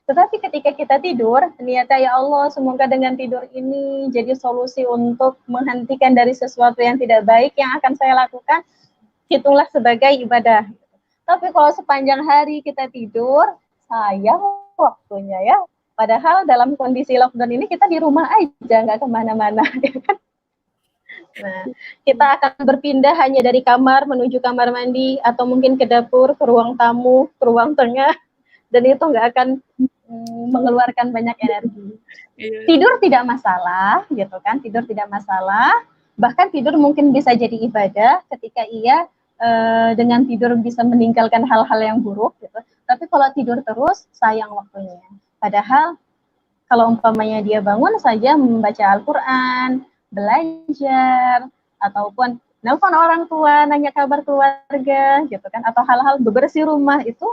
Tetapi ketika kita tidur, ternyata ya Allah, semoga dengan tidur ini jadi solusi untuk menghentikan dari sesuatu yang tidak baik yang akan saya lakukan, hitunglah sebagai ibadah. Tapi kalau sepanjang hari kita tidur, sayang waktunya ya. Padahal dalam kondisi lockdown ini kita di rumah aja, nggak kemana-mana. Nah, kita akan berpindah hanya dari kamar menuju kamar mandi, atau mungkin ke dapur, ke ruang tamu, ke ruang tengah, dan itu nggak akan mengeluarkan banyak energi. Tidur tidak masalah, gitu kan? Tidur tidak masalah. Bahkan tidur mungkin bisa jadi ibadah ketika ia dengan tidur bisa meninggalkan hal-hal yang buruk, gitu. Tapi kalau tidur terus, sayang waktunya. Padahal kalau umpamanya dia bangun saja membaca Al-Quran, belajar, ataupun nelfon orang tua, nanya kabar keluarga, gitu kan, atau hal-hal bebersih rumah, itu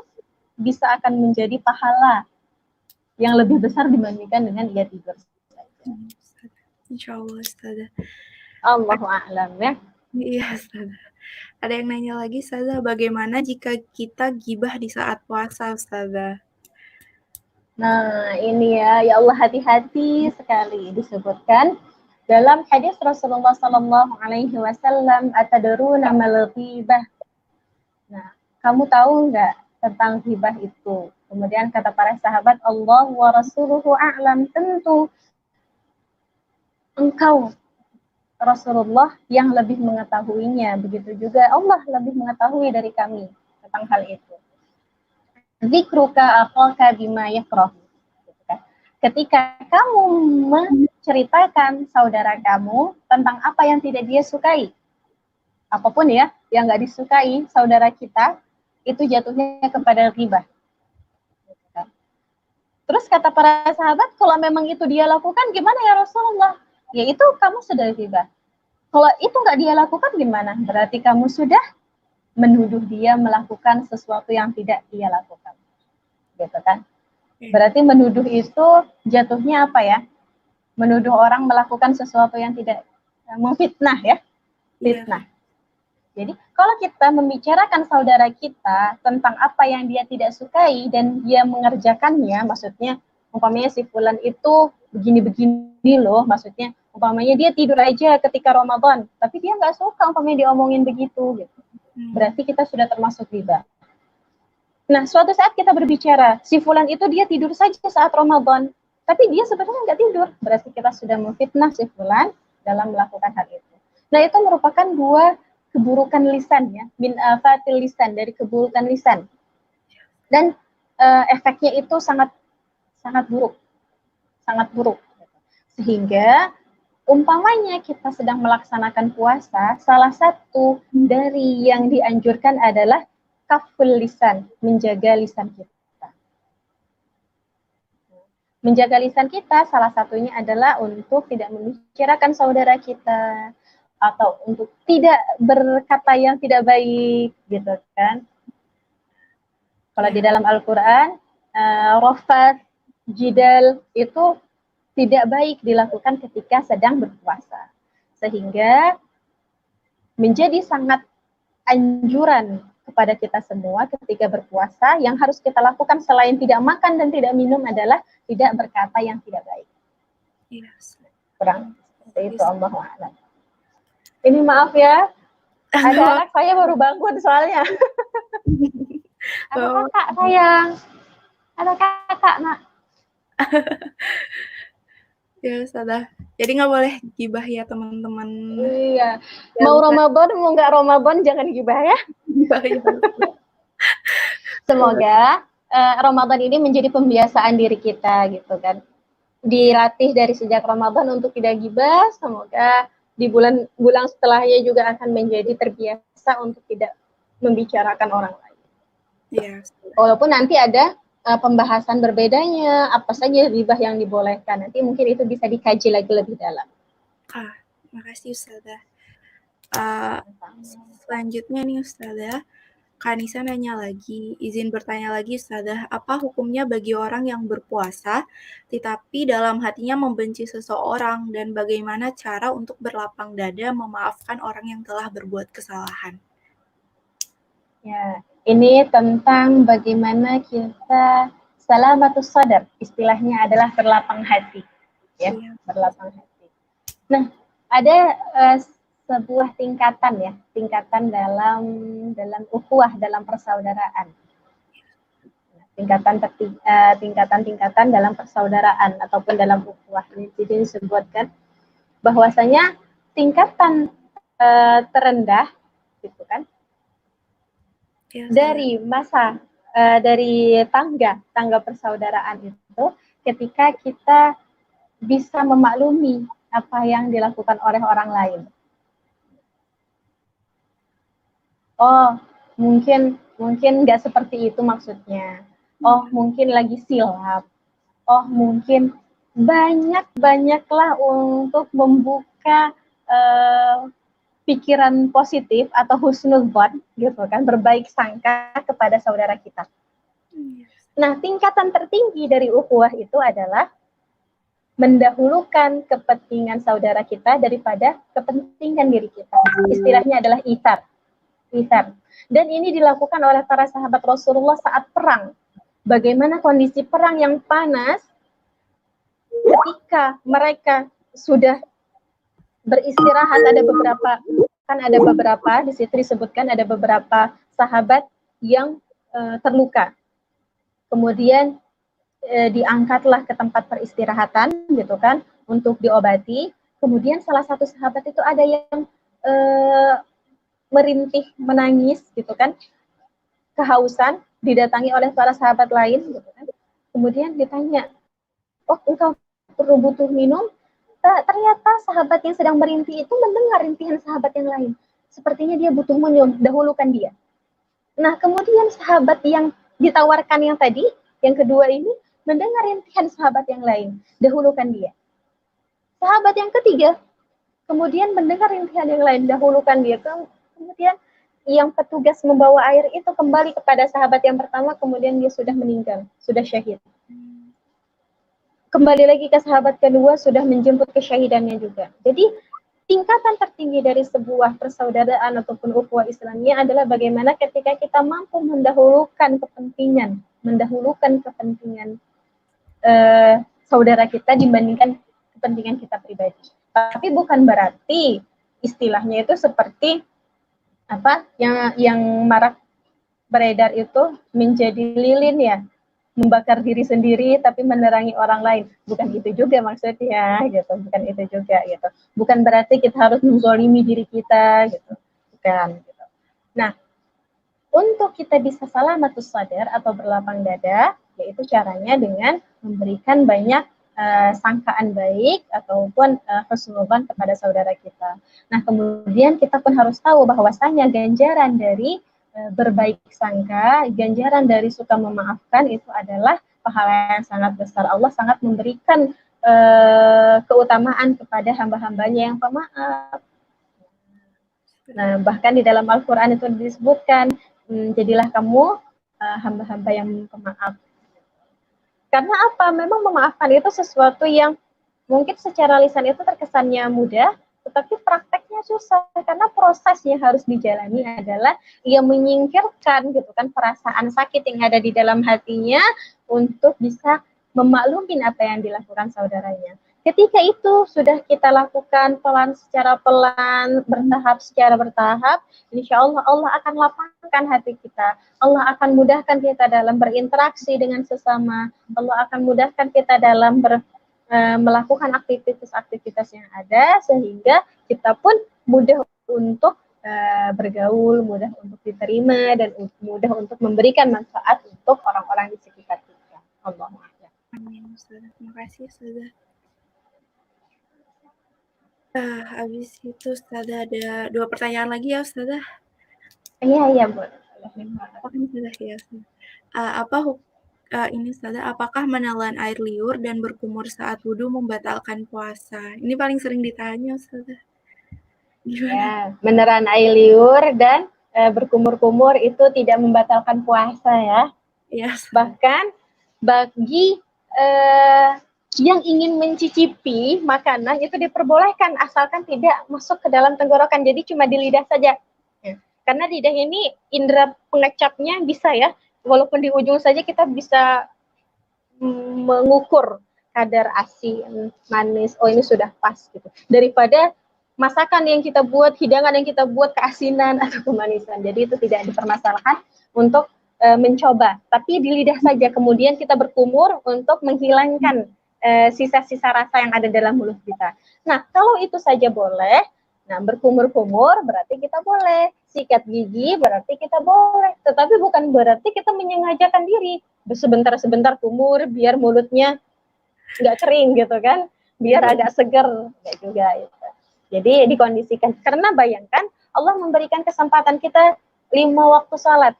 bisa akan menjadi pahala yang lebih besar dibandingkan dengan dia tidur saja. Insya Allah, Ustazah. Allahu a'lam ya. Iya, Ustazah. Ada yang nanya lagi, Ustazah, bagaimana jika kita gibah di saat puasa, Ustazah? Nah, ini ya Allah, hati-hati sekali disebutkan dalam hadis Rasulullah Sallallahu Alaihi Wasallam, atadruna mal ghibah. Nah, kamu tahu nggak tentang ghibah itu? Kemudian kata para sahabat, Allah wa rasuluhu a'lam, tentu engkau Rasulullah yang lebih mengetahuinya. Begitu juga Allah lebih mengetahui dari kami tentang hal itu. Zikruka akhaka bima yakrah. Ketika kamu menceritakan saudara kamu tentang apa yang tidak dia sukai, apapun ya yang nggak disukai saudara kita, itu jatuhnya kepada ghibah. Terus kata para sahabat, kalau memang itu dia lakukan, gimana ya Rasulullah? Ya itu kamu sudah ghibah. Kalau itu nggak dia lakukan, gimana? Berarti kamu sudah menuduh dia melakukan sesuatu yang tidak dia lakukan, gitu kan? Berarti menuduh itu jatuhnya apa ya? Menuduh orang melakukan sesuatu yang tidak, memfitnah ya, fitnah. Jadi kalau kita membicarakan saudara kita tentang apa yang dia tidak sukai dan dia mengerjakannya, maksudnya umpamanya si fulan itu begini-begini loh, maksudnya umpamanya dia tidur aja ketika Ramadan, tapi dia nggak suka umpamanya diomongin begitu, gitu. Berarti kita sudah termasuk ghibah. Nah, suatu saat kita berbicara, si fulan itu dia tidur saja saat Ramadan, tapi dia sebenarnya nggak tidur, berarti kita sudah memfitnah si fulan dalam melakukan hal itu. Nah, itu merupakan dua keburukan lisan ya, min afatil lisan, dari keburukan lisan. Dan efeknya itu sangat buruk. Sangat buruk. Sehingga umpamanya kita sedang melaksanakan puasa, salah satu dari yang dianjurkan adalah kaful lisan, menjaga lisan kita. Menjaga lisan kita salah satunya adalah untuk tidak membicarakan saudara kita, atau untuk tidak berkata yang tidak baik, gitu kan. Kalau di dalam Al-Quran, rafat, jidal itu tidak baik dilakukan ketika sedang berpuasa. Sehingga menjadi sangat anjuran kepada kita semua ketika berpuasa, yang harus kita lakukan selain tidak makan dan tidak minum adalah tidak berkata yang tidak baik. Kurang seperti itu, Allahu a'lam. Ini maaf ya, ada anak saya baru bangun soalnya. Ada kakak sayang, ada kakak nak. Ya Ustazah. Jadi nggak boleh gibah ya teman-teman. Iya, Ya, mau Ustaz. Ramadan mau nggak Ramadan jangan gibah ya. Gibah ya. Semoga Ramadan ini menjadi pembiasaan diri kita gitu kan. Iya, Dilatih dari sejak Ramadan untuk tidak gibah, semoga di bulan-bulan setelahnya juga akan menjadi terbiasa untuk tidak membicarakan orang lain. iya. Ustazah. Walaupun nanti ada pembahasan berbedanya, apa saja gibah yang dibolehkan. Nanti mungkin itu bisa dikaji lagi lebih dalam. Makasih Ustazah. Uh, Selanjutnya nih Ustazah, Kak Nisa nanya lagi, izin bertanya lagi Ustazah, apa hukumnya bagi orang yang berpuasa, tetapi dalam hatinya membenci seseorang, dan bagaimana cara untuk berlapang dada memaafkan orang yang telah berbuat kesalahan? Ya, ini tentang bagaimana kita salamatus sadar. Istilahnya adalah berlapang hati, ya, Iya. berlapang hati. Nah, ada sebuah tingkatan ya, tingkatan dalam ukhuwah, dalam persaudaraan. Tingkatan-tingkatan dalam persaudaraan ataupun dalam ukhuwah. Jadi disebutkan bahwasanya tingkatan terendah gitu kan Iya, Ustazah. dari dari tangga persaudaraan itu ketika kita bisa memaklumi apa yang dilakukan oleh orang lain. Oh, mungkin nggak seperti itu maksudnya. Oh, mungkin lagi silap. Oh, mungkin banyaklah untuk membuka pikiran positif atau husnuzon gitu kan, berbaik sangka kepada saudara kita. Nah, tingkatan tertinggi dari ukhuwah itu adalah mendahulukan kepentingan saudara kita daripada kepentingan diri kita. Istilahnya adalah ithar. Dan ini dilakukan oleh para sahabat Rasulullah saat perang. Bagaimana kondisi perang yang panas ketika mereka sudah beristirahat, ada beberapa di situ disebutkan ada beberapa sahabat yang terluka. Kemudian diangkatlah ke tempat peristirahatan gitu kan untuk diobati. Kemudian salah satu sahabat itu ada yang merintih menangis gitu kan, kehausan, didatangi oleh para sahabat lain gitu kan. Kemudian ditanya, "Oh, engkau perlu butuh minum?" Ternyata sahabat yang sedang merintih itu mendengar rintihan sahabat yang lain. Sepertinya dia butuh minum, dahulukan dia. Nah, kemudian sahabat yang ditawarkan yang tadi, yang kedua ini, mendengar rintihan sahabat yang lain, dahulukan dia. Sahabat yang ketiga, kemudian mendengar rintihan yang lain, dahulukan dia. Kemudian yang petugas membawa air itu kembali kepada sahabat yang pertama, kemudian dia sudah meninggal, sudah syahid. Kembali lagi ke sahabat kedua, sudah menjemput kesyahidannya juga. Jadi tingkatan tertinggi dari sebuah persaudaraan ataupun ukhuwah Islamiyah adalah bagaimana ketika kita mampu mendahulukan kepentingan saudara kita dibandingkan kepentingan kita pribadi. Tapi bukan berarti istilahnya itu seperti apa yang marak beredar itu menjadi lilin ya, membakar diri sendiri tapi menerangi orang lain. Bukan itu juga maksudnya gitu, bukan itu juga gitu. Bukan berarti kita harus menzolimi diri kita gitu. Bukan gitu. Nah, untuk kita bisa salamatus sadar atau berlapang dada, yaitu caranya dengan memberikan banyak sangkaan baik ataupun husnudzon kepada saudara kita. Nah, kemudian kita pun harus tahu bahwasanya ganjaran dari berbaik sangka, ganjaran dari suka memaafkan itu adalah pahala yang sangat besar. Allah sangat memberikan keutamaan kepada hamba-hambanya yang pemaaf. Nah, bahkan di dalam Al-Quran itu disebutkan, jadilah kamu hamba-hamba yang pemaaf. Karena apa? Memang memaafkan itu sesuatu yang mungkin secara lisan itu terkesannya mudah, tetapi prakteknya susah karena prosesnya harus dijalani adalah ia menyingkirkan gitu kan perasaan sakit yang ada di dalam hatinya untuk bisa memaklumi apa yang dilakukan saudaranya. Ketika itu sudah kita lakukan secara pelan, secara bertahap, insya Allah Allah akan lapangkan hati kita. Allah akan mudahkan kita dalam berinteraksi dengan sesama. Allah akan mudahkan kita dalam melakukan aktivitas-aktivitas yang ada sehingga kita pun mudah untuk bergaul, mudah untuk diterima dan mudah untuk memberikan manfaat untuk orang-orang di sekitar kita. Allahu a'lam. Amin Ustazah. Terima kasih Ustazah. Habis itu Ustazah ada 2 pertanyaan lagi ya Ustazah? Iya boleh. Oke Ustazah, ya Ustazah. Ini Ustazah, apakah menelan air liur dan berkumur saat wudhu membatalkan puasa? Ini paling sering ditanya Ustazah. Gimana? Ya, menelan air liur dan berkumur-kumur itu tidak membatalkan puasa ya. Iya. Bahkan bagi yang ingin mencicipi makanan itu diperbolehkan asalkan tidak masuk ke dalam tenggorokan, jadi cuma di lidah saja. Karena lidah ini indera pengecapnya bisa ya, walaupun di ujung saja kita bisa mengukur kadar asin, manis, oh ini sudah pas gitu. Daripada masakan yang kita buat, hidangan yang kita buat keasinan atau kemanisan. Jadi itu tidak dipermasalahkan untuk mencoba, tapi di lidah saja. Kemudian kita berkumur untuk menghilangkan sisa-sisa rasa yang ada dalam mulut kita. Nah, kalau itu saja boleh. Nah, berkumur-kumur berarti kita boleh. Sikat gigi berarti kita boleh. Tetapi bukan berarti kita menyengajakan diri. Sebentar-sebentar kumur biar mulutnya nggak kering gitu kan. Biar agak seger. Nggak juga gitu. Jadi dikondisikan. Karena bayangkan Allah memberikan kesempatan kita 5 waktu salat.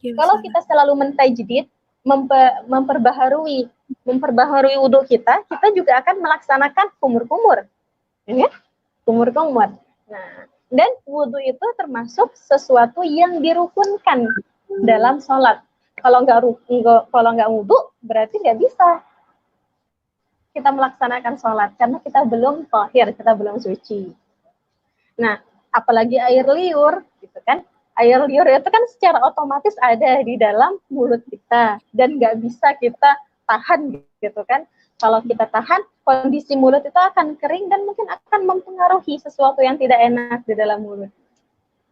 Kalau kita selalu mentajdid, memperbaharui wudhu kita juga akan melaksanakan kumur-kumur. Ya? Kumur-kumur. Nah, dan wudhu itu termasuk sesuatu yang dirukunkan dalam sholat. Kalau nggak wudhu, berarti nggak bisa kita melaksanakan sholat karena kita belum tahir, kita belum suci. Nah, apalagi air liur, gitu kan? Air liur itu kan secara otomatis ada di dalam mulut kita dan nggak bisa kita tahan, gitu kan? Kalau kita tahan, kondisi mulut itu akan kering dan mungkin akan mempengaruhi sesuatu yang tidak enak di dalam mulut.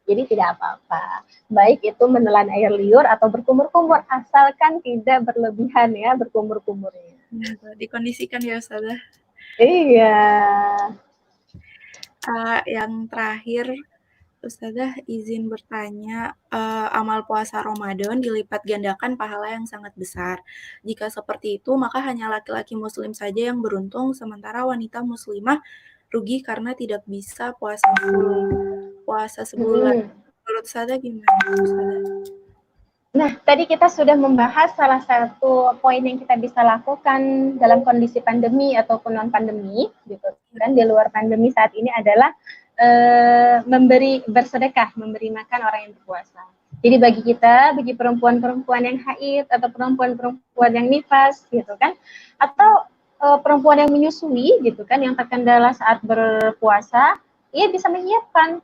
Jadi tidak apa-apa. Baik itu menelan air liur atau berkumur-kumur, asalkan tidak berlebihan ya berkumur-kumurnya. Dikondisikan ya Ustazah. Iya. Yang terakhir, Ustazah izin bertanya, amal puasa Ramadan dilipat gandakan pahala yang sangat besar. Jika seperti itu, maka hanya laki-laki muslim saja yang beruntung, sementara wanita muslimah rugi karena tidak bisa puasa sebulan. Menurut Ustazah gimana, Ustazah? Nah, tadi kita sudah membahas salah satu poin yang kita bisa lakukan dalam kondisi pandemi ataupun non-pandemi, gitu. Dan di luar pandemi saat ini adalah bersedekah, memberi makan orang yang berpuasa. Jadi bagi perempuan-perempuan yang haid atau perempuan-perempuan yang nifas, gitu kan, atau perempuan yang menyusui, gitu kan, yang terkendala saat berpuasa, ia bisa menyiapkan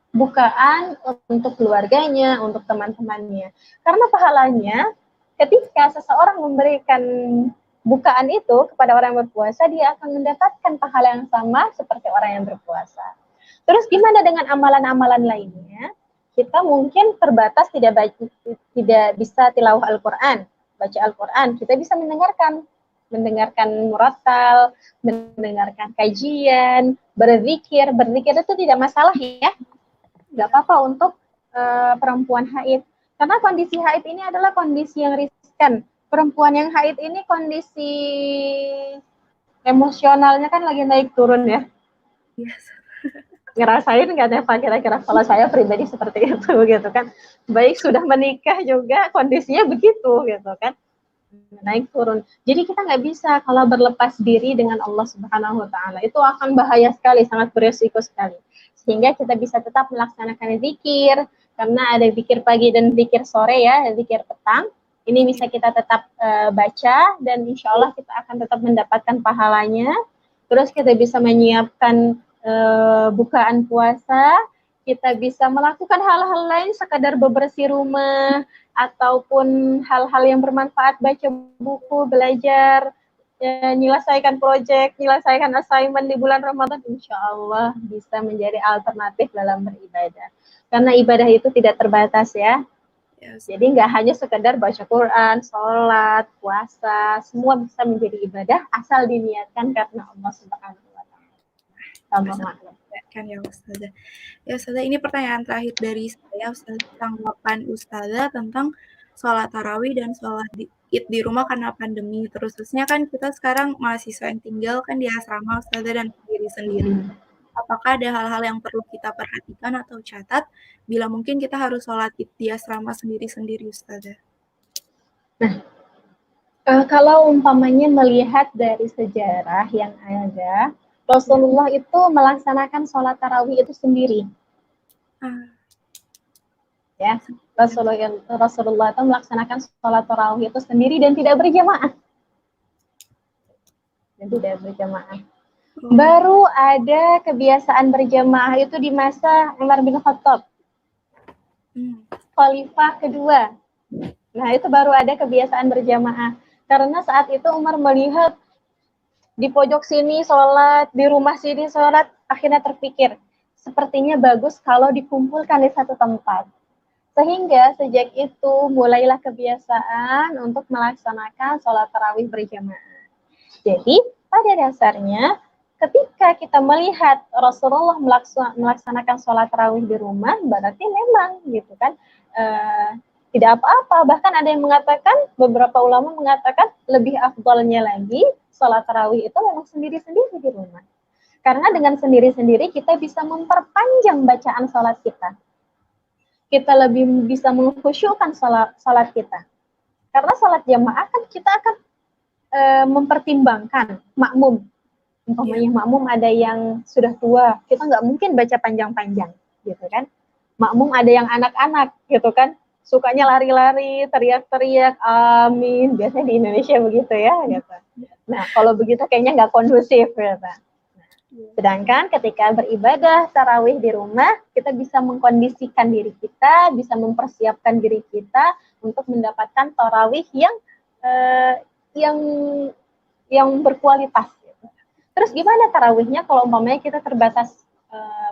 bukaan untuk keluarganya, untuk teman-temannya. Karena pahalanya, ketika seseorang memberikan bukaan itu kepada orang yang berpuasa, dia akan mendapatkan pahala yang sama seperti orang yang berpuasa. Terus gimana dengan amalan-amalan lainnya? Kita mungkin terbatas tidak bisa tilawah Al-Quran, baca Al-Quran. Kita bisa mendengarkan murattal, mendengarkan kajian, berzikir. Berzikir itu tidak masalah ya. Nggak apa-apa untuk perempuan haid. Karena kondisi haid ini adalah kondisi yang riskan. Perempuan yang haid ini kondisi emosionalnya kan lagi naik turun ya. Yes. Ngerasain nggak Neva kira-kira? Kalau saya pribadi seperti itu gitu kan. Baik sudah menikah juga kondisinya begitu gitu kan. Naik turun. Jadi kita nggak bisa kalau berlepas diri dengan Allah Subhanahu wa taala. Itu akan bahaya sekali, sangat beresiko sekali. Sehingga kita bisa tetap melaksanakan zikir, karena ada zikir pagi dan zikir sore ya, zikir petang. Ini bisa kita tetap baca dan insya Allah kita akan tetap mendapatkan pahalanya. Terus kita bisa menyiapkan bukaan puasa, kita bisa melakukan hal-hal lain sekadar bebersih rumah ataupun hal-hal yang bermanfaat, baca buku, belajar, menyelesaikan proyek, menyelesaikan assignment di bulan Ramadan, insya Allah bisa menjadi alternatif dalam beribadah. Karena ibadah itu tidak terbatas ya. Ya, Jadi nggak hanya sekedar baca Quran, sholat, puasa, semua bisa menjadi ibadah asal diniatkan karena Allah Subhanahu wa taala. Tambah maklum. kan ya Ustazah. Ya Ustazah, ini pertanyaan terakhir dari saya, Ustazah, tanggapan Ustazah tentang sholat tarawih dan sholat id di rumah karena pandemi. Terusnya kan kita sekarang mahasiswa yang tinggal kan di asrama Ustazah dan sendiri-sendiri. Apakah ada hal-hal yang perlu kita perhatikan atau catat bila mungkin kita harus sholat id di asrama sendiri-sendiri Ustazah? Nah, kalau umpamanya melihat dari sejarah yang ada, Rasulullah itu melaksanakan sholat tarawih itu sendiri. Ya, Rasulullah itu melaksanakan sholat tarawih itu sendiri dan tidak berjamaah. Baru ada kebiasaan berjamaah itu di masa Umar bin Khattab, khalifah kedua. Nah, itu baru ada kebiasaan berjamaah. Karena saat itu Umar melihat di pojok sini sholat, di rumah sini sholat, akhirnya terpikir, sepertinya bagus kalau dikumpulkan di satu tempat. Sehingga sejak itu mulailah kebiasaan untuk melaksanakan sholat tarawih berjamaah. Jadi, pada dasarnya, ketika kita melihat Rasulullah melaksanakan sholat tarawih di rumah, berarti memang gitu kan, tidak apa-apa. Bahkan ada yang mengatakan, beberapa ulama mengatakan lebih afdalnya lagi sholat tarawih itu memang sendiri-sendiri di rumah. Karena dengan sendiri-sendiri kita bisa memperpanjang bacaan sholat kita. Kita lebih bisa mengkhusyukkan sholat kita. Karena sholat jamaah kan kita akan mempertimbangkan makmum. Umpamanya makmum ada yang sudah tua, kita nggak mungkin baca panjang-panjang, gitu kan. Makmum ada yang anak-anak, gitu kan, sukanya lari-lari, teriak-teriak, amin. Biasanya di Indonesia begitu ya, gitu. Nah, kalau begitu kayaknya nggak kondusif, gitu. Sedangkan ketika beribadah tarawih di rumah, kita bisa mengkondisikan diri kita, bisa mempersiapkan diri kita untuk mendapatkan tarawih yang berkualitas. Gitu. Terus gimana tarawihnya kalau umpamanya kita terbatas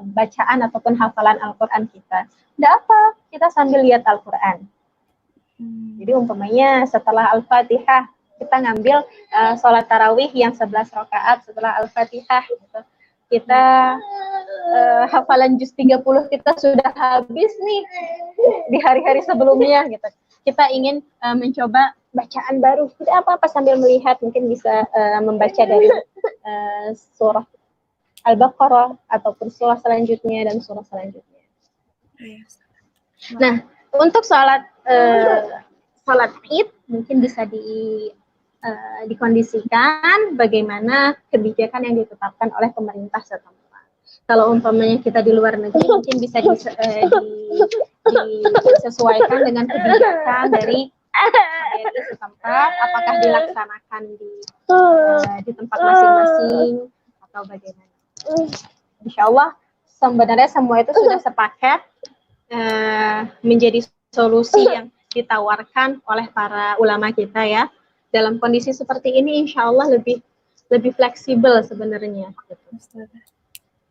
bacaan ataupun hafalan Al-Quran kita? Nggak apa, kita sambil lihat Al-Quran. Jadi umpamanya setelah Al-Fatihah, kita ngambil sholat tarawih yang 11 rakaat setelah Al-Fatihah. Gitu. Kita hafalan juz 30 kita sudah habis nih di hari-hari sebelumnya. Gitu. Kita ingin mencoba bacaan baru. Tidak apa-apa sambil melihat, mungkin bisa membaca dari surah Al-Baqarah ataupun surah selanjutnya dan surah selanjutnya. Nah, untuk sholat id mungkin bisa dikondisikan bagaimana kebijakan yang ditetapkan oleh pemerintah setempat. Kalau umpamanya kita di luar negeri mungkin bisa disesuaikan dengan kebijakan dari KBRI setempat, apakah dilaksanakan di tempat masing-masing atau bagaimana. Insya Allah sebenarnya semua itu sudah sepaket menjadi solusi yang ditawarkan oleh para ulama kita ya. Dalam kondisi seperti ini insya Allah lebih fleksibel sebenarnya.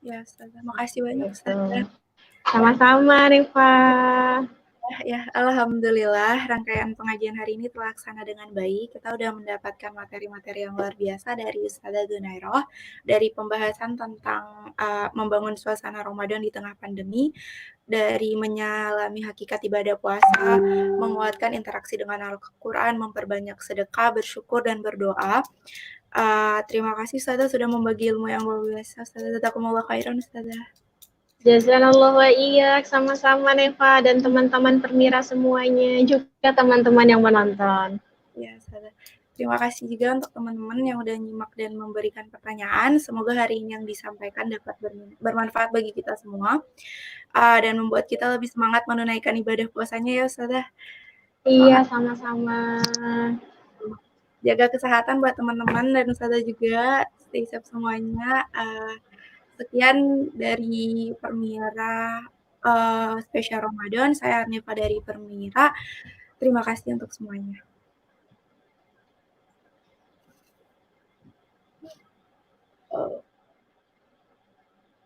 Ya, Ustazah. Makasih banyak, Ustazah. Sama-sama, Rifa. Ya, alhamdulillah rangkaian pengajian hari ini terlaksana dengan baik. Kita udah mendapatkan materi-materi yang luar biasa dari Ustazah Dzunairoh, dari pembahasan tentang membangun suasana Ramadan di tengah pandemi, dari menyalami hakikat ibadah puasa, menguatkan interaksi dengan Al-Quran, memperbanyak sedekah, bersyukur, dan berdoa. Terima kasih Ustazah sudah membagi ilmu yang luar biasa. Ustazah, jazakumullah khairan Ustazah. Jazakallah wa iyak, sama-sama Neva dan teman-teman Permira semuanya, juga teman-teman yang menonton. Ya, Ustazah. Terima kasih juga untuk teman-teman yang udah nyimak dan memberikan pertanyaan. Semoga hari ini yang disampaikan dapat bermanfaat bagi kita semua dan membuat kita lebih semangat menunaikan ibadah puasanya ya Ustazah. Iya, sama-sama. Jaga kesehatan buat teman-teman dan Ustazah juga. Stay safe semuanya. Sekian dari Permira spesial Ramadan. Saya Arnifa dari Permira. Terima kasih untuk semuanya.